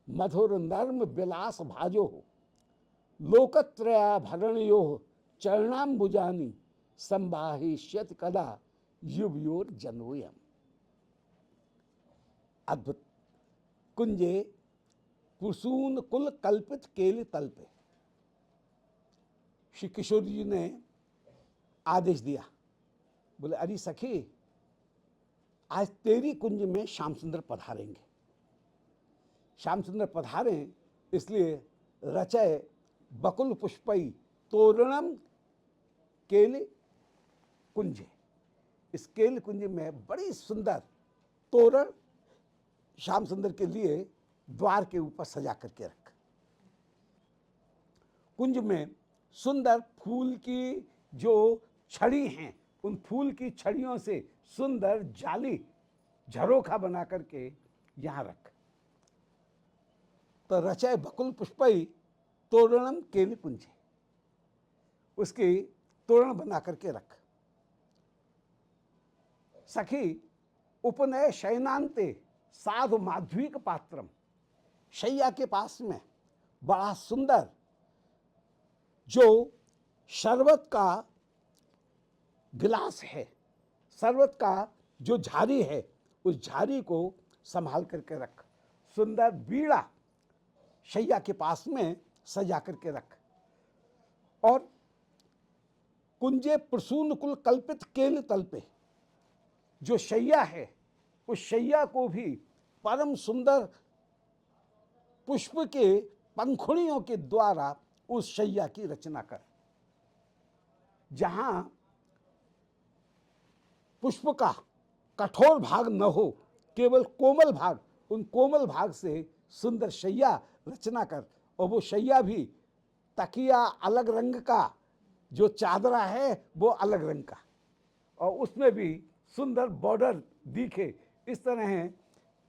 मधुर नर्म विलास भाजो, लोकत्रया भरणयो चरणाम्बुजानी, संबाहिष्यत कदा युवयोर जनोयम। अद्भुत। कुंजे कुसुन कुल कल्पित केल तल्पे, श्री किशोर जी ने आदेश दिया, बोले अरे सखी, आज तेरी कुंज में श्याम सुंदर पधारेंगे। श्याम सुंदर पधारे इसलिए रचय बकुल पुष्पई तोरणम केले कुंजे, इस केल कुंज में बड़ी सुंदर तोरण श्याम सुंदर के लिए द्वार के ऊपर सजा करके रख। कुंज में सुंदर फूल की जो छड़ी हैं, उन फूल की छड़ियों से सुंदर जाली झरोखा बना करके यहां रख। तो रचय बकुल पुष्पई तोरणम केली कुंजे, उसकी तोरण बना करके रख। सखी उपनय शयनांते साधु माध्वीक पात्रम, शैया के पास में बड़ा सुंदर जो शरबत का गिलास है, शरबत का जो झारी है, उस झारी को संभाल करके रख। सुंदर बीड़ा शैया के पास में सजा करके रख। और कुंजे प्रसून कुल कल्पित केल तल्पे, जो शैया है, उस शैया को भी परम सुंदर पुष्प के पंखुड़ियों के द्वारा उस शैया की रचना कर। जहां पुष्प का कठोर भाग न हो, केवल कोमल भाग, उन कोमल भाग से सुंदर शैया रचना कर। और वो शैया भी तकिया अलग रंग का, जो चादरा है वो अलग रंग का, और उसमें भी सुंदर बॉर्डर दिखे। इस तरह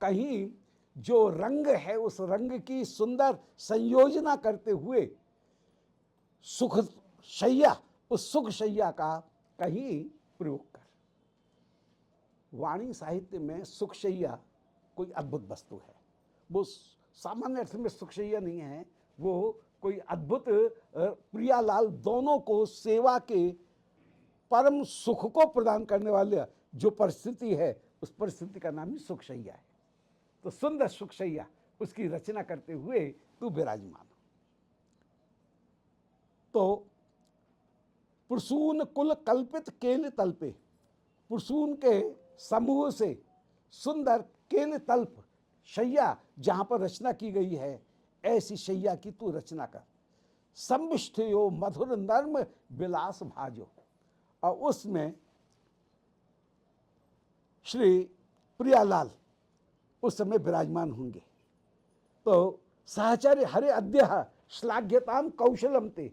कहीं जो रंग है, उस रंग की सुंदर संयोजना करते हुए सुख शैया, उस सुख शैया का कहीं प्रयोग कर। वाणी साहित्य में सुख शैया कोई अद्भुत वस्तु है। वो सामान्य अर्थ में सुख शैया नहीं है, वो कोई अद्भुत प्रियालाल दोनों को सेवा के परम सुख को प्रदान करने वाले जो परिस्थिति है, उस परिस्थिति का नाम ही सुख शैया है। तो सुंदर सुख शैया, उसकी रचना करते हुए तू विराजमान। तो पुरसून कुल कल्पित केल तल्पे, पुरसून के समूह से सुंदर केल तल्प शैया जहां पर रचना की गई है, ऐसी शैया की तू रचना कर। संविष्टयो मधुर नर्म विलास भाजो, और उसमें श्री प्रियालाल उस समय विराजमान होंगे। तो सहचर्य हरे अद्य श्लाघ्यताम कौशलम ते,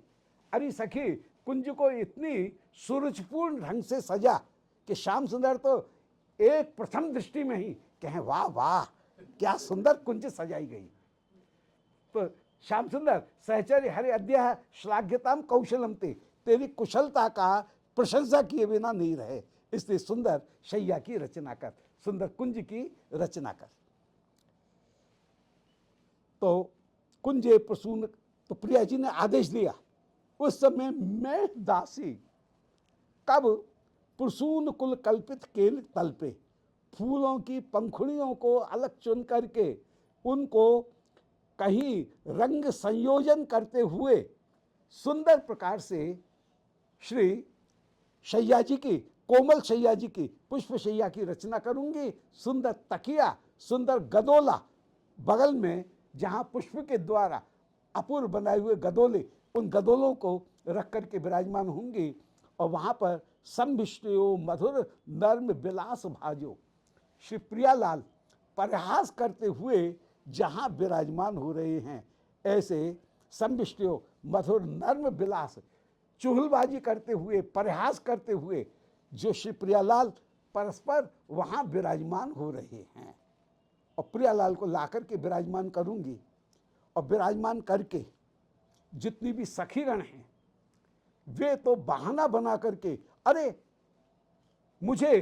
अरे सखी, कुंज को इतनी सूरजपूर्ण ढंग से सजा कि श्याम सुंदर तो एक प्रथम दृष्टि में ही कहें वाह वाह, क्या सुंदर कुंज सजाई गई। तो श्याम सुंदर सहचर्य हरे अद्य श्लाघ्यताम कौशलम ते, तेरी कुशलता का प्रशंसा किए बिना नहीं रहे, इसलिए सुंदर शैया की रचना कर, सुंदर कुंज की रचना कर। तो कुंजे प्रसून, तो प्रिया जी ने आदेश दिया। उस समय मैं दासी कब प्रसून कुल कल्पित केल तल पे, फूलों की पंखुड़ियों को अलग चुन करके उनको कहीं रंग संयोजन करते हुए सुंदर प्रकार से श्री शैया जी की, कोमल शैया जी की, पुष्प शैया की रचना करूंगी। सुंदर तकिया, सुंदर गदोला, बगल में जहां पुष्प के द्वारा अपूर्व बनाए हुए गदोले, उन गदोलों को रख करके विराजमान होंगी। और वहां पर संभिष्टयो मधुर नर्म विलास भाजो, श्री प्रियालाल परिहास करते हुए जहां विराजमान हो रहे हैं, ऐसे संभिष्टयो मधुर नर्म विलास, चुगलबाजी करते हुए, परिहास करते हुए जो श्री प्रियालाल परस्पर वहां विराजमान हो रहे हैं। और प्रियालाल को लाकर के विराजमान करूंगी, और विराजमान करके जितनी भी सखीगण हैं वे तो बहाना बना करके, अरे मुझे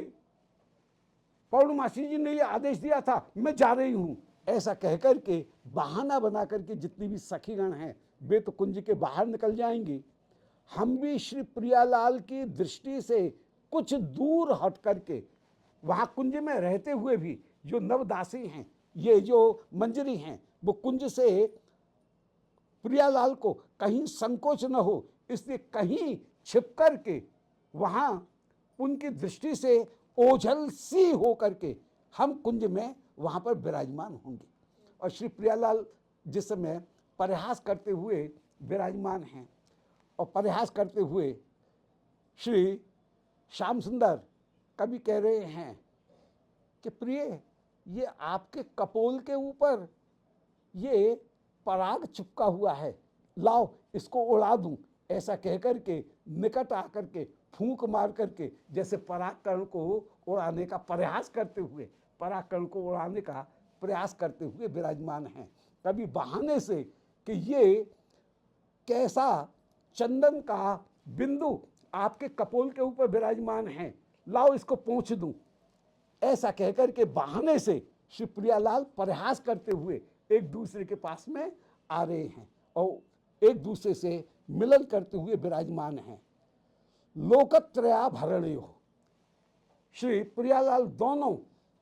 पौर्णमासी जी ने ये आदेश दिया था, मैं जा रही हूं, ऐसा कहकर के बहाना बना करके जितनी भी सखीगण हैं वे तो कुंज के बाहर निकल जाएंगी। हम भी श्री प्रियालाल की दृष्टि से कुछ दूर हट करके, वहां कुंज में रहते हुए भी जो नवदासी हैं, ये जो मंजरी हैं, वो कुंज से प्रियालाल को कहीं संकोच न हो, इसलिए कहीं छिप करके वहां उनकी दृष्टि से ओझल सी हो करके हम कुंज में वहां पर विराजमान होंगे। और श्री प्रियालाल जिस समय परिहास करते हुए विराजमान हैं, और परिहास करते हुए श्री श्याम सुंदर कवि कह रहे हैं कि प्रिय, ये आपके कपोल के ऊपर ये पराग चिपका हुआ है, लाओ इसको उड़ा दूं, ऐसा कहकर के निकट आकर के फूंक मार करके जैसे परागकण को उड़ाने का प्रयास करते हुए, परागकण को उड़ाने का प्रयास करते हुए विराजमान हैं। कभी बहाने से कि ये कैसा चंदन का बिंदु आपके कपोल के ऊपर विराजमान है, लाओ इसको पोंछ दूं, ऐसा कहकर के बहाने से श्री प्रियालाल परिहास करते हुए एक दूसरे के पास में आ रहे हैं और एक दूसरे से मिलन करते हुए विराजमान हैं। लोकत्रया भरणयो, श्री प्रियालाल दोनों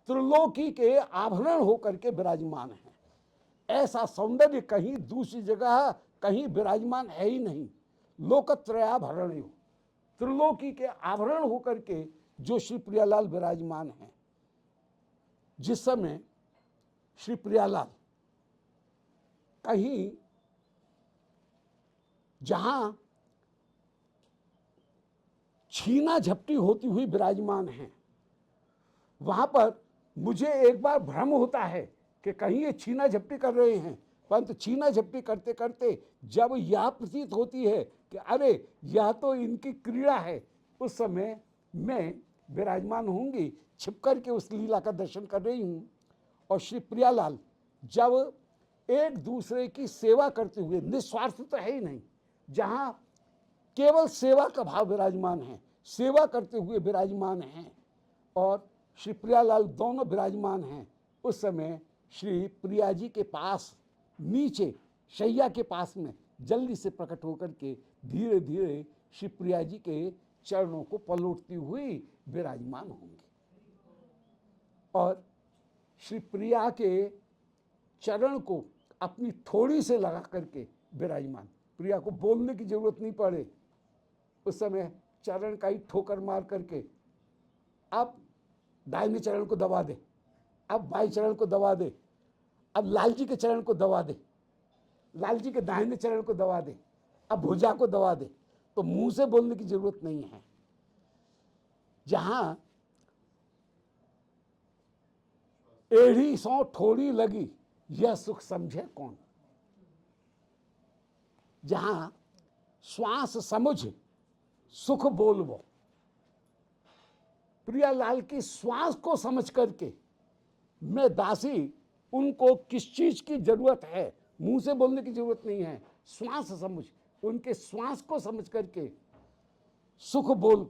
त्रिलोकी के आभरण होकर के विराजमान हैं। ऐसा सौंदर्य कहीं दूसरी जगह कहीं विराजमान है ही नहीं। लोकत्रया भरणयो, त्रिलोकी के आभरण होकर के जो श्री प्रियालाल विराजमान हैं। जिस समय श्री प्रियालाल कहीं जहां छीना झपटी होती हुई विराजमान हैं, वहां पर मुझे एक बार भ्रम होता है कि कहीं ये छीना झपटी कर रहे हैं, परंतु छीना झपटी करते करते जब यह प्रतीत होती है कि अरे यह तो इनकी क्रीड़ा है, उस समय मैं विराजमान होंगी, छिप करके उस लीला का दर्शन कर रही हूं। और श्री प्रियालाल जब एक दूसरे की सेवा करते हुए, निस्वार्थ तो है ही नहीं, जहां केवल सेवा का भाव विराजमान है, सेवा करते हुए विराजमान हैं और श्री प्रियालाल दोनों विराजमान हैं, उस समय श्री प्रिया जी के पास नीचे शैया के पास में जल्दी से प्रकट होकर के धीरे धीरे श्री प्रिया जी के चरणों को पलटती हुई विराजमान होंगे। और श्री प्रिया के चरण को अपनी थोड़ी से लगा करके विराजमान, प्रिया को बोलने की जरूरत नहीं पड़े, उस समय चरण का ही ठोकर मार करके अब दाहिने चरण को दबा दे, अब बाई चरण को दबा दे, अब लाल जी के चरण को दबा दे, लाल जी के दाहिने चरण को दबा दे, अब भुजा को दबा दे, तो मुंह से बोलने की जरूरत नहीं है। जहां एड़ी सौ ठोड़ी लगी यह सुख समझे कौन, जहां श्वास समुझ सुख बोलबो, प्रियालाल की श्वास को समझ करके मैं दासी, उनको किस चीज की जरूरत है, मुंह से बोलने की जरूरत नहीं है, श्वास समझ, उनके श्वास को समझ करके सुख बोल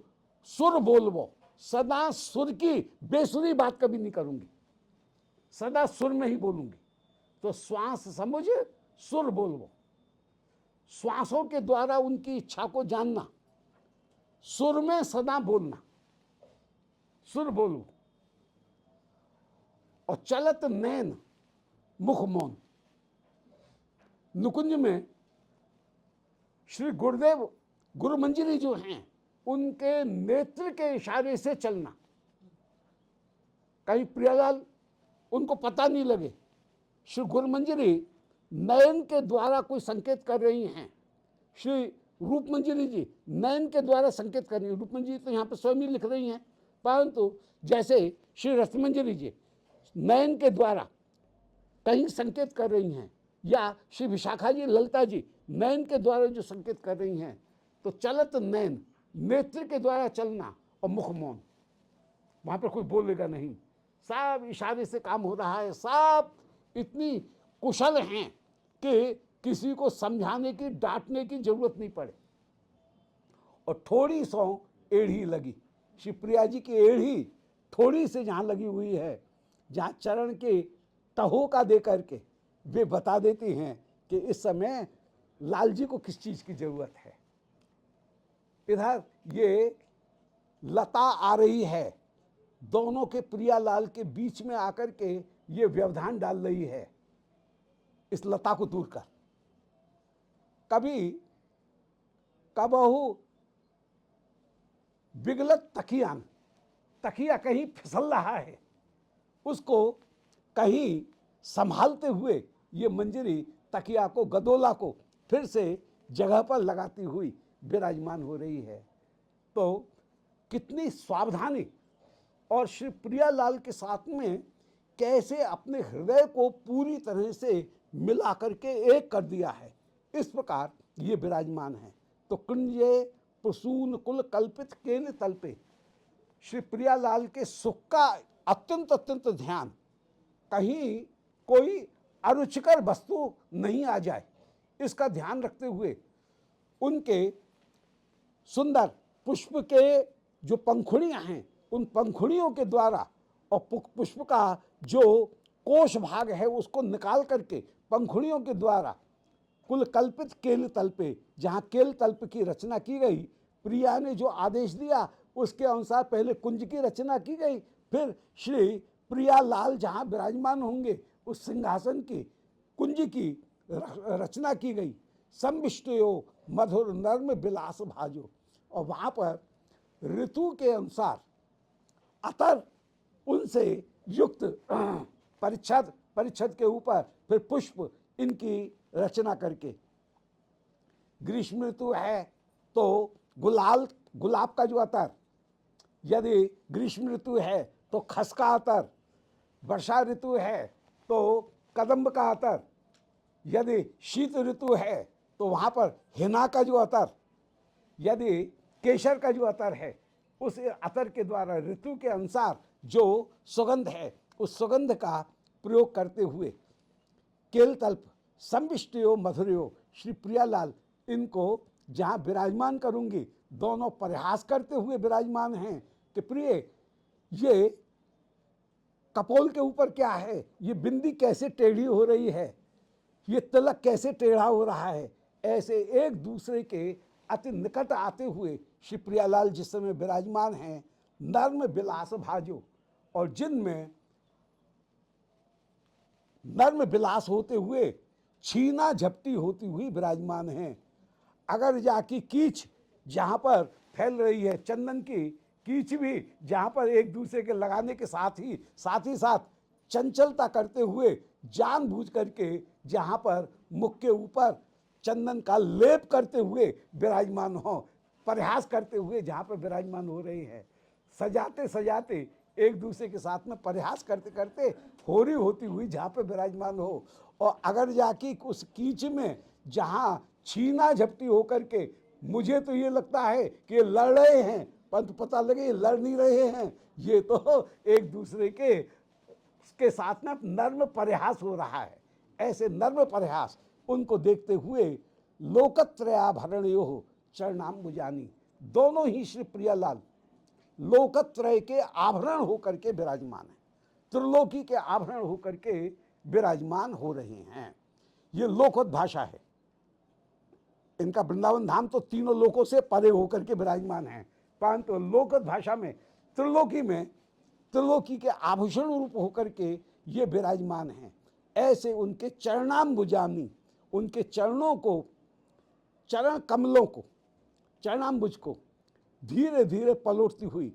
सुर बोलबो, सदा सुर की बेसुरी बात कभी नहीं करूंगी, सदा सुर में ही बोलूंगी। तो श्वास समझ सुर बोलबो, श्वासों के द्वारा उनकी इच्छा को जानना, सुर में सदा बोलना, सुर बोलो। और चलत नैन मुख मौन, नुकुंज में श्री गुरुदेव गुरु मंजरी जो हैं उनके नेत्र के इशारे से चलना, कहीं प्रियालाल उनको पता नहीं लगे। श्री गुरु मंजरी नयन के द्वारा कोई संकेत कर रही हैं, श्री रूप मंजरी जी नयन के द्वारा संकेत कर रही हैं। रूप मंजरी तो यहाँ पर स्वयं ही लिख रही हैं, परंतु जैसे श्री रत्न मंजरी जी नयन के द्वारा कहीं संकेत कर रही हैं, या श्री विशाखा जी ललिता जी नयन के द्वारा जो संकेत कर रही हैं, तो चलत नयन नेत्र के द्वारा चलना और मुख मौन, वहां पर कोई बोलेगा नहीं, सब इशारे से काम हो रहा है। सब इतनी कुशल हैं कि किसी को समझाने की डांटने की जरूरत नहीं पड़े। और थोड़ी सो एड़ी लगी, श्री प्रिया जी की एड़ी थोड़ी से जहां लगी हुई है, जहां चरण के तहो का दे करके वे बता देती हैं कि इस समय लाल जी को किस चीज की जरूरत है। इधर ये लता आ रही है, दोनों के प्रियालाल के बीच में आकर के ये व्यवधान डाल रही है, इस लता को दूर कर। कभी कबहू बिगलत तकियान, तकिया कहीं फिसल रहा है, उसको कहीं संभालते हुए ये मंजरी तकिया को, गदोला को फिर से जगह पर लगाती हुई विराजमान हो रही है। तो कितनी सावधानी, और श्री प्रियालाल के साथ में कैसे अपने हृदय को पूरी तरह से मिला करके एक कर दिया है, इस प्रकार ये विराजमान है। तो कुंजे प्रसून कुल कल्पित केन तल्पे, श्री प्रियालाल के सुख का अत्यंत अत्यंत ध्यान, कहीं कोई अरुचिकर वस्तु नहीं आ जाए, इसका ध्यान रखते हुए उनके सुंदर पुष्प के जो पंखुड़ियां हैं, उन पंखुड़ियों के द्वारा और पुष्प का जो कोश भाग है उसको निकाल करके पंखुड़ियों के द्वारा कुल कल्पित केल तल्पे, जहाँ केल तल्प की रचना की गई, प्रिया ने जो आदेश दिया उसके अनुसार पहले कुंज की रचना की गई, फिर श्री प्रियालाल जहाँ विराजमान होंगे उस सिंहासन की कुंज की रचना की गई। संविष्टयो मधुर नर्म विलास भाजो, और वहाँ पर ऋतु के अनुसार अतर उनसे युक्त परिच्छद के ऊपर फिर पुष्प इनकी रचना करके, ग्रीष्म ऋतु है तो गुलाब का जो अतर, यदि ग्रीष्म ऋतु है तो खस का अतर, वर्षा ऋतु है तो कदम्ब का अतर, यदि शीत ऋतु है तो वहाँ पर हिना का जो अतर, यदि केसर का जो अतर है, उस अतर के द्वारा ऋतु के अनुसार जो सुगंध है उस सुगंध का प्रयोग करते हुए केलतल्प संविष्टयो मधुरयो, श्री प्रियालाल इनको जहाँ विराजमान करूंगी, दोनों प्रयास करते हुए विराजमान हैं कि प्रिय ये कपोल के ऊपर क्या है, ये बिंदी कैसे टेढ़ी हो रही है, ये तिलक कैसे टेढ़ा हो रहा है। ऐसे एक दूसरे के अति निकट आते हुए श्री प्रियालाल जिस समय विराजमान हैं, नर्म विलास भाजो, और जिनमें नर्म विलास होते हुए छीना झपटी होती हुई विराजमान हैं। अगर जाकी कीच जहाँ पर फैल रही है, चंदन की कीच भी जहाँ पर एक दूसरे के लगाने के साथ ही साथ चंचलता करते हुए जानबूझ करके जहाँ पर मुख के ऊपर चंदन का लेप करते हुए विराजमान हो, प्रयास करते हुए जहाँ पर विराजमान हो रहे हैं, सजाते सजाते एक दूसरे के साथ में प्रयास करते करते होरी होती हुई जहाँ पर विराजमान हो। और अगर जाके उस कीच में जहाँ छीना झपटी होकर के, मुझे तो ये लगता है कि ये लड़ रहे हैं, परंतु पता लगे ये लड़ नहीं रहे हैं, ये तो एक दूसरे के साथ में नर्म प्रयास हो रहा है। ऐसे नर्म प्रयास उनको देखते हुए लोकत्रयाभरणयो चरणाम्बुजानी, दोनों ही श्री प्रियालाल लोकत्रय के आभरण होकर के विराजमान है, त्रिलोकी के आभरण होकर के विराजमान हो रहे हैं। ये लोकोद्भाषा है। इनका वृंदावन धाम तो तीनों लोकों से परे होकर के विराजमान है, परंतु लोकोद्भाषा में त्रिलोकी में त्रिलोकी के आभूषण रूप होकर के ये विराजमान हैं। ऐसे उनके चरणाम्बुजामी, उनके चरणों को, चरण कमलों को, चरणाम्बुज को धीरे धीरे पलोटती हुई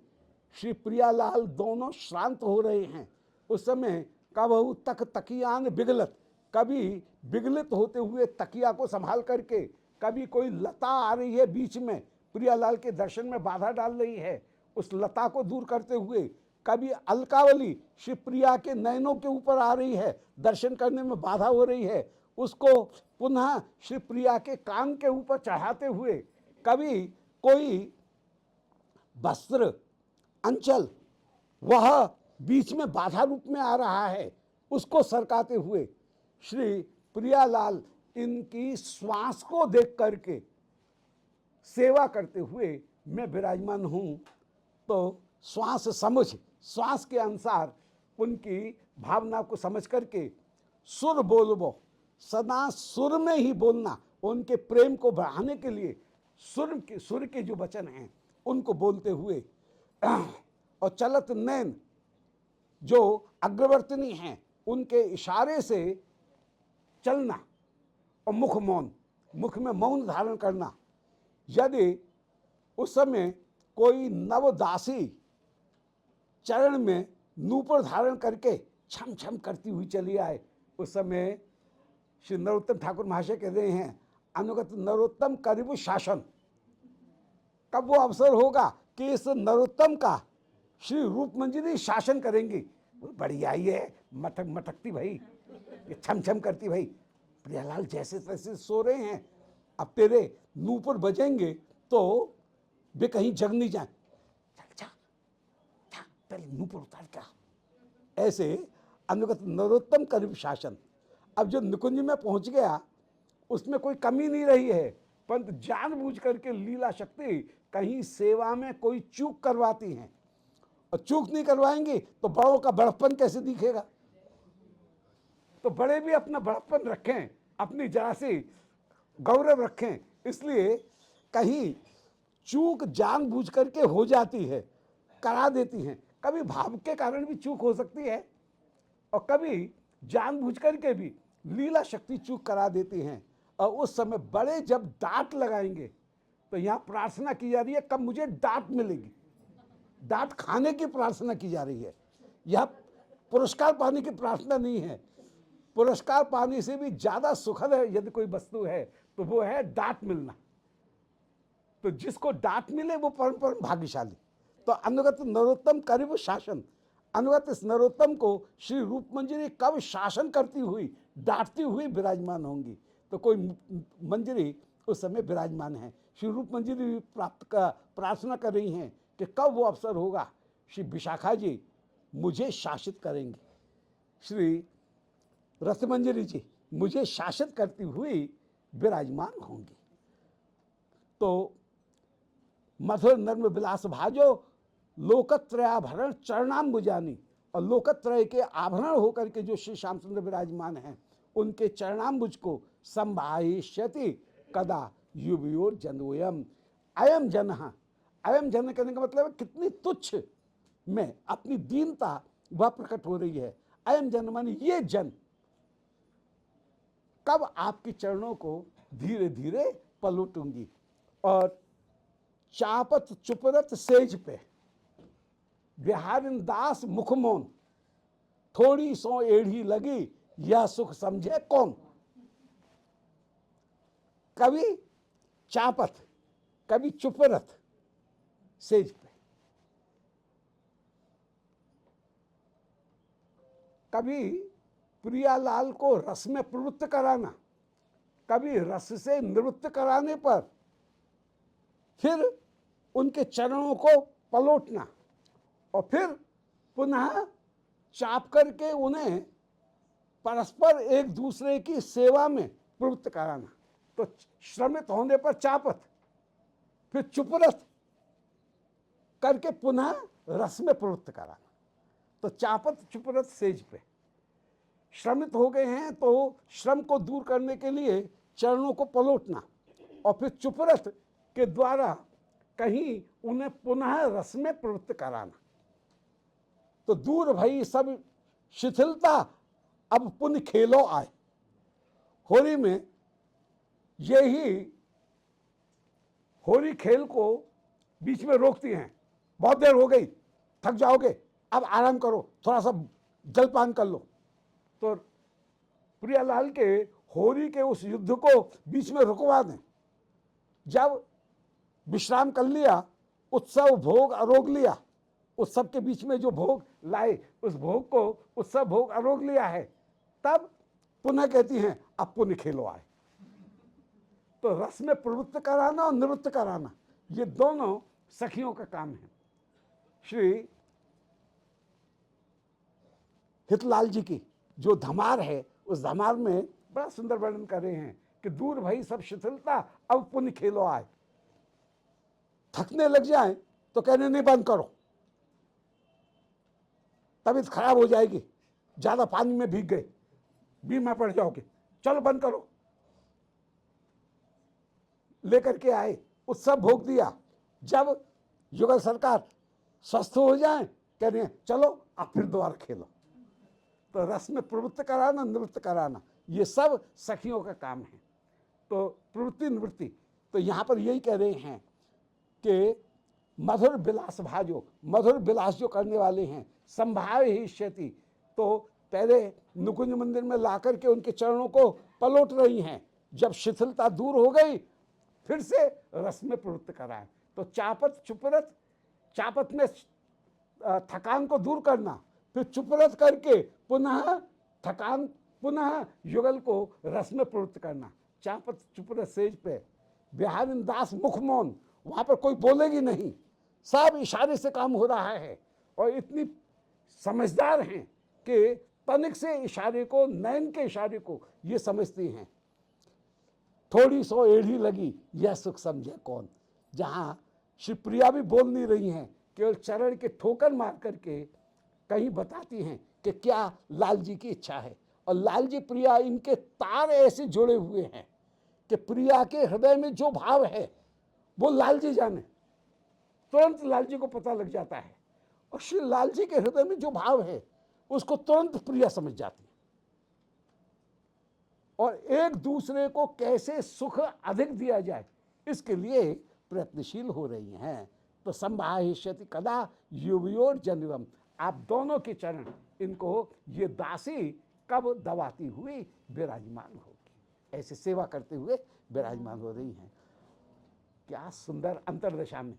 श्री प्रियालाल दोनों श्रांत हो रहे हैं। उस समय कबहू तक तकियान बिगलत, कभी बिगलित होते हुए तकिया को संभाल करके, कभी कोई लता आ रही है बीच में, प्रियालाल के दर्शन में बाधा डाल रही है, उस लता को दूर करते हुए, कभी अलकावली श्री प्रिया के नयनों के ऊपर आ रही है, दर्शन करने में बाधा हो रही है, उसको पुनः श्री प्रिया के कान के ऊपर चढ़ाते हुए, कभी कोई वस्त्र अंचल वह बीच में बाधा रूप में आ रहा है, उसको सरकाते हुए श्री प्रियालाल इनकी श्वास को देख करके सेवा करते हुए मैं विराजमान हूं। तो श्वास समझ, श्वास के अनुसार उनकी भावना को समझ करके सुर बोलबो, सदा सुर में ही बोलना, उनके प्रेम को बढ़ाने के लिए सुर के जो वचन हैं उनको बोलते हुए, और चलत नैन जो अग्रवर्तनी हैं उनके इशारे से चलना, और मुख मौन, मुख में मौन धारण करना। यदि उस समय कोई नवदासी चरण में नूपुर धारण करके छम छम करती हुई चली आए, उस समय श्री नरोत्तम ठाकुर महाशय कह रहे हैं, अनुगत नरोत्तम करिबु शासन। कब वो अवसर होगा कि इस नरोत्तम का श्री रूप मंजरी शासन करेंगी। बढ़िया ही है, मटक मटकती भाई, ये छम छम करती भाई, प्रियालाल जैसे तैसे सो रहे हैं, अब तेरे नूपुर बजेंगे तो वे कहीं जग नहीं जाए, चल जा पहले नूपुर उतार क्या। ऐसे अनुगत नरोत्तम करिब शासन। अब जो निकुंज में पहुंच गया उसमें कोई कमी नहीं रही है, परंतु जानबूझ करके लीला शक्ति कहीं सेवा में कोई चूक करवाती हैं, और चूक नहीं करवाएंगे तो बड़ों का बड़प्पन कैसे दिखेगा। तो बड़े भी अपना बड़प्पन रखें, अपनी जरा सी गौरव रखें, इसलिए कहीं चूक जानबूझ करके हो जाती है, करा देती हैं। कभी भाव के कारण भी चूक हो सकती है, और कभी जानबूझ करके भी लीला शक्ति चूक करा देती हैं। और उस समय बड़े जब डांट लगाएंगे तो यहाँ प्रार्थना की जा रही है कब मुझे डांट मिलेगी, डांट खाने की प्रार्थना की जा रही है। यह पुरस्कार पाने की प्रार्थना नहीं है। पुरस्कार पाने से भी ज्यादा सुखद है यदि कोई वस्तु है तो वो है डांट मिलना। तो जिसको डांट मिले वो परम परम भाग्यशाली। तो अनुगत नरोत्तम करिब शासन, अनुगत इस नरोत्तम को श्री रूप मंजरी कब शासन करती हुई, डांटती हुई विराजमान होंगी। तो कोई मंजरी उस समय विराजमान है, श्री रूप मंजरी प्राप्त का प्रार्थना कर रही हैं कि कब वो अवसर होगा श्री विशाखा जी मुझे शासित करेंगे, श्री रसमंजरी जी मुझे शासित करती हुई विराजमान होंगी। तो मधुर नर्म विलास भाजो लोकत्रयाभरण चरणाम्बुजानी, और लोकत्रय के आभरण होकर के जो श्री श्यामचंद्र विराजमान हैं उनके चरणाम्बुज को संभाष्यति कदा युवयोर जनोयम। अयम जन, अयम जन कहने का मतलब है कितनी तुच्छ में अपनी दीनता वह प्रकट हो रही है। अयम जन मानी ये जन कब आपके चरणों को धीरे धीरे पलटूंगी। और चापत चुपरत सेज पे बिहारिन दास मुखमोन, थोड़ी सो एड़ी लगी यह सुख समझे कौन। कभी चापत, कभी चुपरत सेज पे, कभी प्रियालाल को रस में प्रवृत्त कराना, कभी रस से निवृत्त कराने पर फिर उनके चरणों को पलटना, और फिर पुनः चाप करके उन्हें परस्पर एक दूसरे की सेवा में प्रवृत्त कराना। तो श्रमित होने पर चापत, फिर चुपरत, करके पुनः रस में प्रवृत्त कराना। तो चापत चुपरत सेज पे श्रमित हो गए हैं तो श्रम को दूर करने के लिए चरणों को पलोटना और फिर चुपरत के द्वारा कहीं उन्हें पुनः रस में प्रवृत्त कराना। तो दूर भई सब शिथिलता, अब पुण्य खेलो आए। होली में यही होली खेल को बीच में रोकती हैं, बहुत देर हो गई, थक जाओगे, अब आराम करो, थोड़ा सा जलपान कर लो। तो प्रियालाल के होली के उस युद्ध को बीच में रुकवा दें। जब विश्राम कर लिया, उत्सव भोग आरोग लिया, उत्सव के बीच में जो भोग लाए उस भोग को उत्सव भोग आरोग लिया है, तब पुनः कहती हैं अब पुण्य खेलो आए। तो रस में प्रवृत्त कराना और निवृत्त कराना, ये दोनों सखियों का काम है। श्री हितलाल जी की जो धमार है, उस धमार में बड़ा सुंदर वर्णन कर रहे हैं कि दूर भई सब शिथिलता, अब पुण्य खेलो आए। थकने लग जाए तो कहने नहीं बंद करो, तबीयत खराब हो जाएगी, ज्यादा पानी में भीग गए, बीमार पड़ जाओगे, चलो बंद करो। लेकर के आए, उत्सव भोग दिया। जब युगल सरकार स्वस्थ हो जाए, कह रहे हैं चलो अब फिर दोबारा खेलो। तो रस में प्रवृत्त कराना, निवृत्त कराना, ये सब सखियों का काम है। तो प्रवृत्ति निवृत्ति, तो यहां पर यही कह रहे हैं कि मधुर विलास भाजो, मधुर विलास जो करने वाले हैं, संभाव ही क्षति। तो पहले नुकुंज मंदिर में लाकर के उनके चरणों को पलोट रही हैं, जब शिथिलता दूर हो गई फिर से रस में प्रवृत्त कराएं। तो चापत चुपरत, चापत में थकान को दूर करना, फिर चुपरत करके पुनः थकान, पुनः युगल को रस में प्रवृत्त करना। चापत चुपरत सेज पे बिहारिन दास मुख मौन, वहां पर कोई बोलेगी नहीं, सब इशारे से काम हो रहा है। और इतनी समझदार हैं कि तनिक से इशारे को, नयन के इशारे को ये समझती हैं। थोड़ी सो एड़ी लगी यह सुख समझे कौन। जहां श्री प्रिया भी बोल नहीं रही हैं, केवल चरण के ठोकर मार करके कहीं बताती हैं कि क्या लाल जी की इच्छा है। और लाल जी प्रिया, इनके तार ऐसे जुड़े हुए हैं कि प्रिया के हृदय में जो भाव है वो लाल जी जाने, तुरंत लाल जी को पता लग जाता है। और श्री लाल जी के हृदय में जो भाव है उसको तुरंत प्रिया समझ जाती है। और एक दूसरे को कैसे सुख अधिक दिया जाए, इसके लिए प्रयत्नशील हो रही हैं। तो संभाहिष्यति कदा युवयोर जन्मम, आप दोनों के चरण, इनको ये दासी कब दबाती हुई विराजमान होगी, ऐसे सेवा करते हुए विराजमान हो रही हैं। क्या सुंदर अंतरदशा में।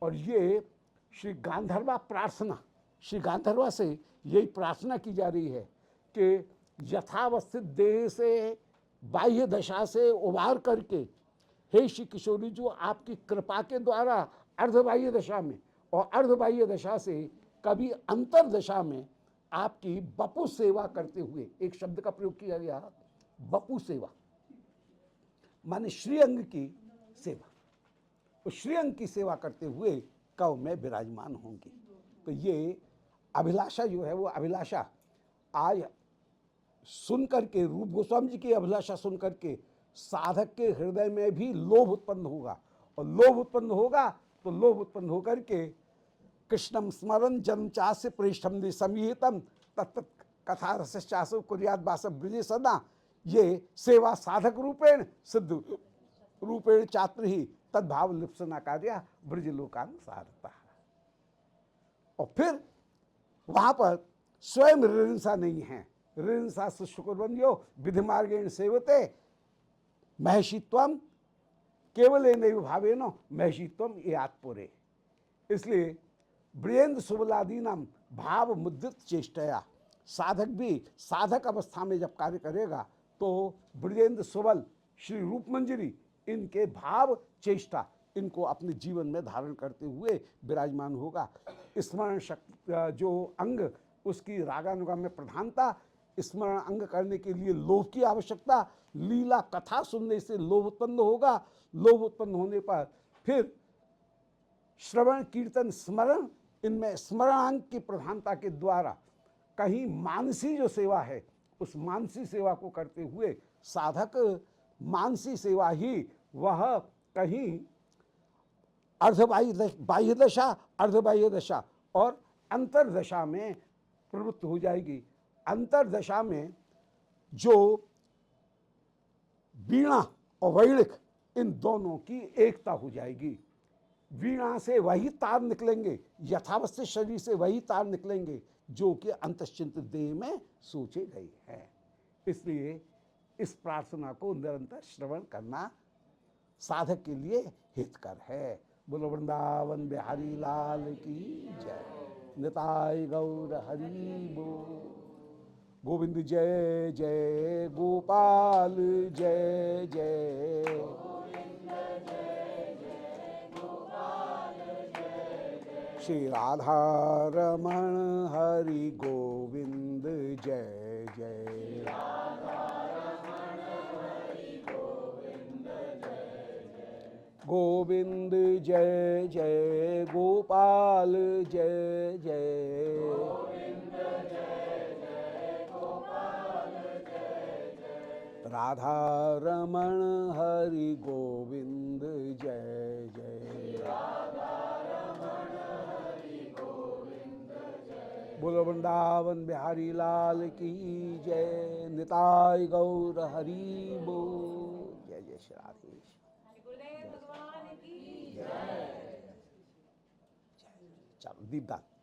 और ये श्री गांधर्वा प्रार्थना, श्री गांधर्वा से यही प्रार्थना की जा रही है कि यथावस्थित देह से, बाह्य दशा से उबार करके, हे श्री किशोरी जो आपकी कृपा के द्वारा अर्धबाह्य दशा में और अर्धबाह्य दशा से कभी अंतर दशा में आपकी बपु सेवा करते हुए, एक शब्द का प्रयोग किया गया, बपु सेवा माने श्रीअंग की सेवा, उस श्रीअंग की सेवा करते हुए कव में विराजमान होंगी। तो ये अभिलाषा जो है, वो अभिलाषा आज सुन करके, रूप गोस्वामी जी की अभिलाषा सुन करके साधक के हृदय में भी लोभ उत्पन्न होगा। और लोभ उत्पन्न होगा तो लोभ उत्पन्न होकर के कृष्णम स्मरण जन्म चास्य प्रेष्ठम समीहितम तत्त कथा रसश्चासु कुर्याद वास ब्रजे सदा, ये सेवा साधक रूपेण सिद्ध रूपेण चात्र ही तद्भाव लिप्सना कार्य ब्रज लोकानुसारता। और फिर वहां पर स्वयं ऋणसा नहीं है, ऋणसा शुक्रवंद्यो विधि मार्गेण सेवते महर्षित्वम केवल नैव भावेनो महर्षित्वम ये आत्पुरे। इसलिए ब्रेंद्र सुबलादी नाम भाव मुद्रित चेष्टया, साधक भी साधक अवस्था में जब कार्य करेगा तो ब्रजेंद्र सुबल श्री रूप मंजरी इनके भाव चेष्टा, इनको अपने जीवन में धारण करते हुए विराजमान होगा। स्मरण शक्ति जो अंग, उसकी रागानुगा में प्रधानता, स्मरण अंग करने के लिए लोभ की आवश्यकता, लीला कथा सुनने से लोभ उत्पन्न होगा, लोभ उत्पन्न होने पर फिर श्रवण कीर्तन स्मरण, इनमें स्मरणांक की प्रधानता के द्वारा कहीं मानसी जो सेवा है, उस मानसी सेवा को करते हुए साधक मानसी सेवा ही वह कहीं बाह्य दशा, अर्धबाह्य दशा और अंतरदशा में प्रवृत्त हो जाएगी। अंतरदशा में जो वीणा और वैणिक, इन दोनों की एकता हो जाएगी। वीणा से वही तार निकलेंगे, यथावस्थित शरीर से वही तार निकलेंगे जो कि अंतश्चिंत देह में सोचे गए हैं। इसलिए इस प्रार्थना को निरंतर श्रवण करना साधक के लिए हितकर है। बोलो वृंदावन बिहारी लाल की जय। निताय गौर हरि बोल। गोविंद जय जय गोपाल जय जय। श्री राधा रमण हरि गोविंद जय जय। गोविंद जय जय गोपाल जय जय। राधा रमण हरि गोविंद जय जय। बोलो वृंदावन बिहारी लाल की जय। निताय गौर हरि बोल। जय जय श्री राधे। गुरुदेव भगवान की चलो दीपदान।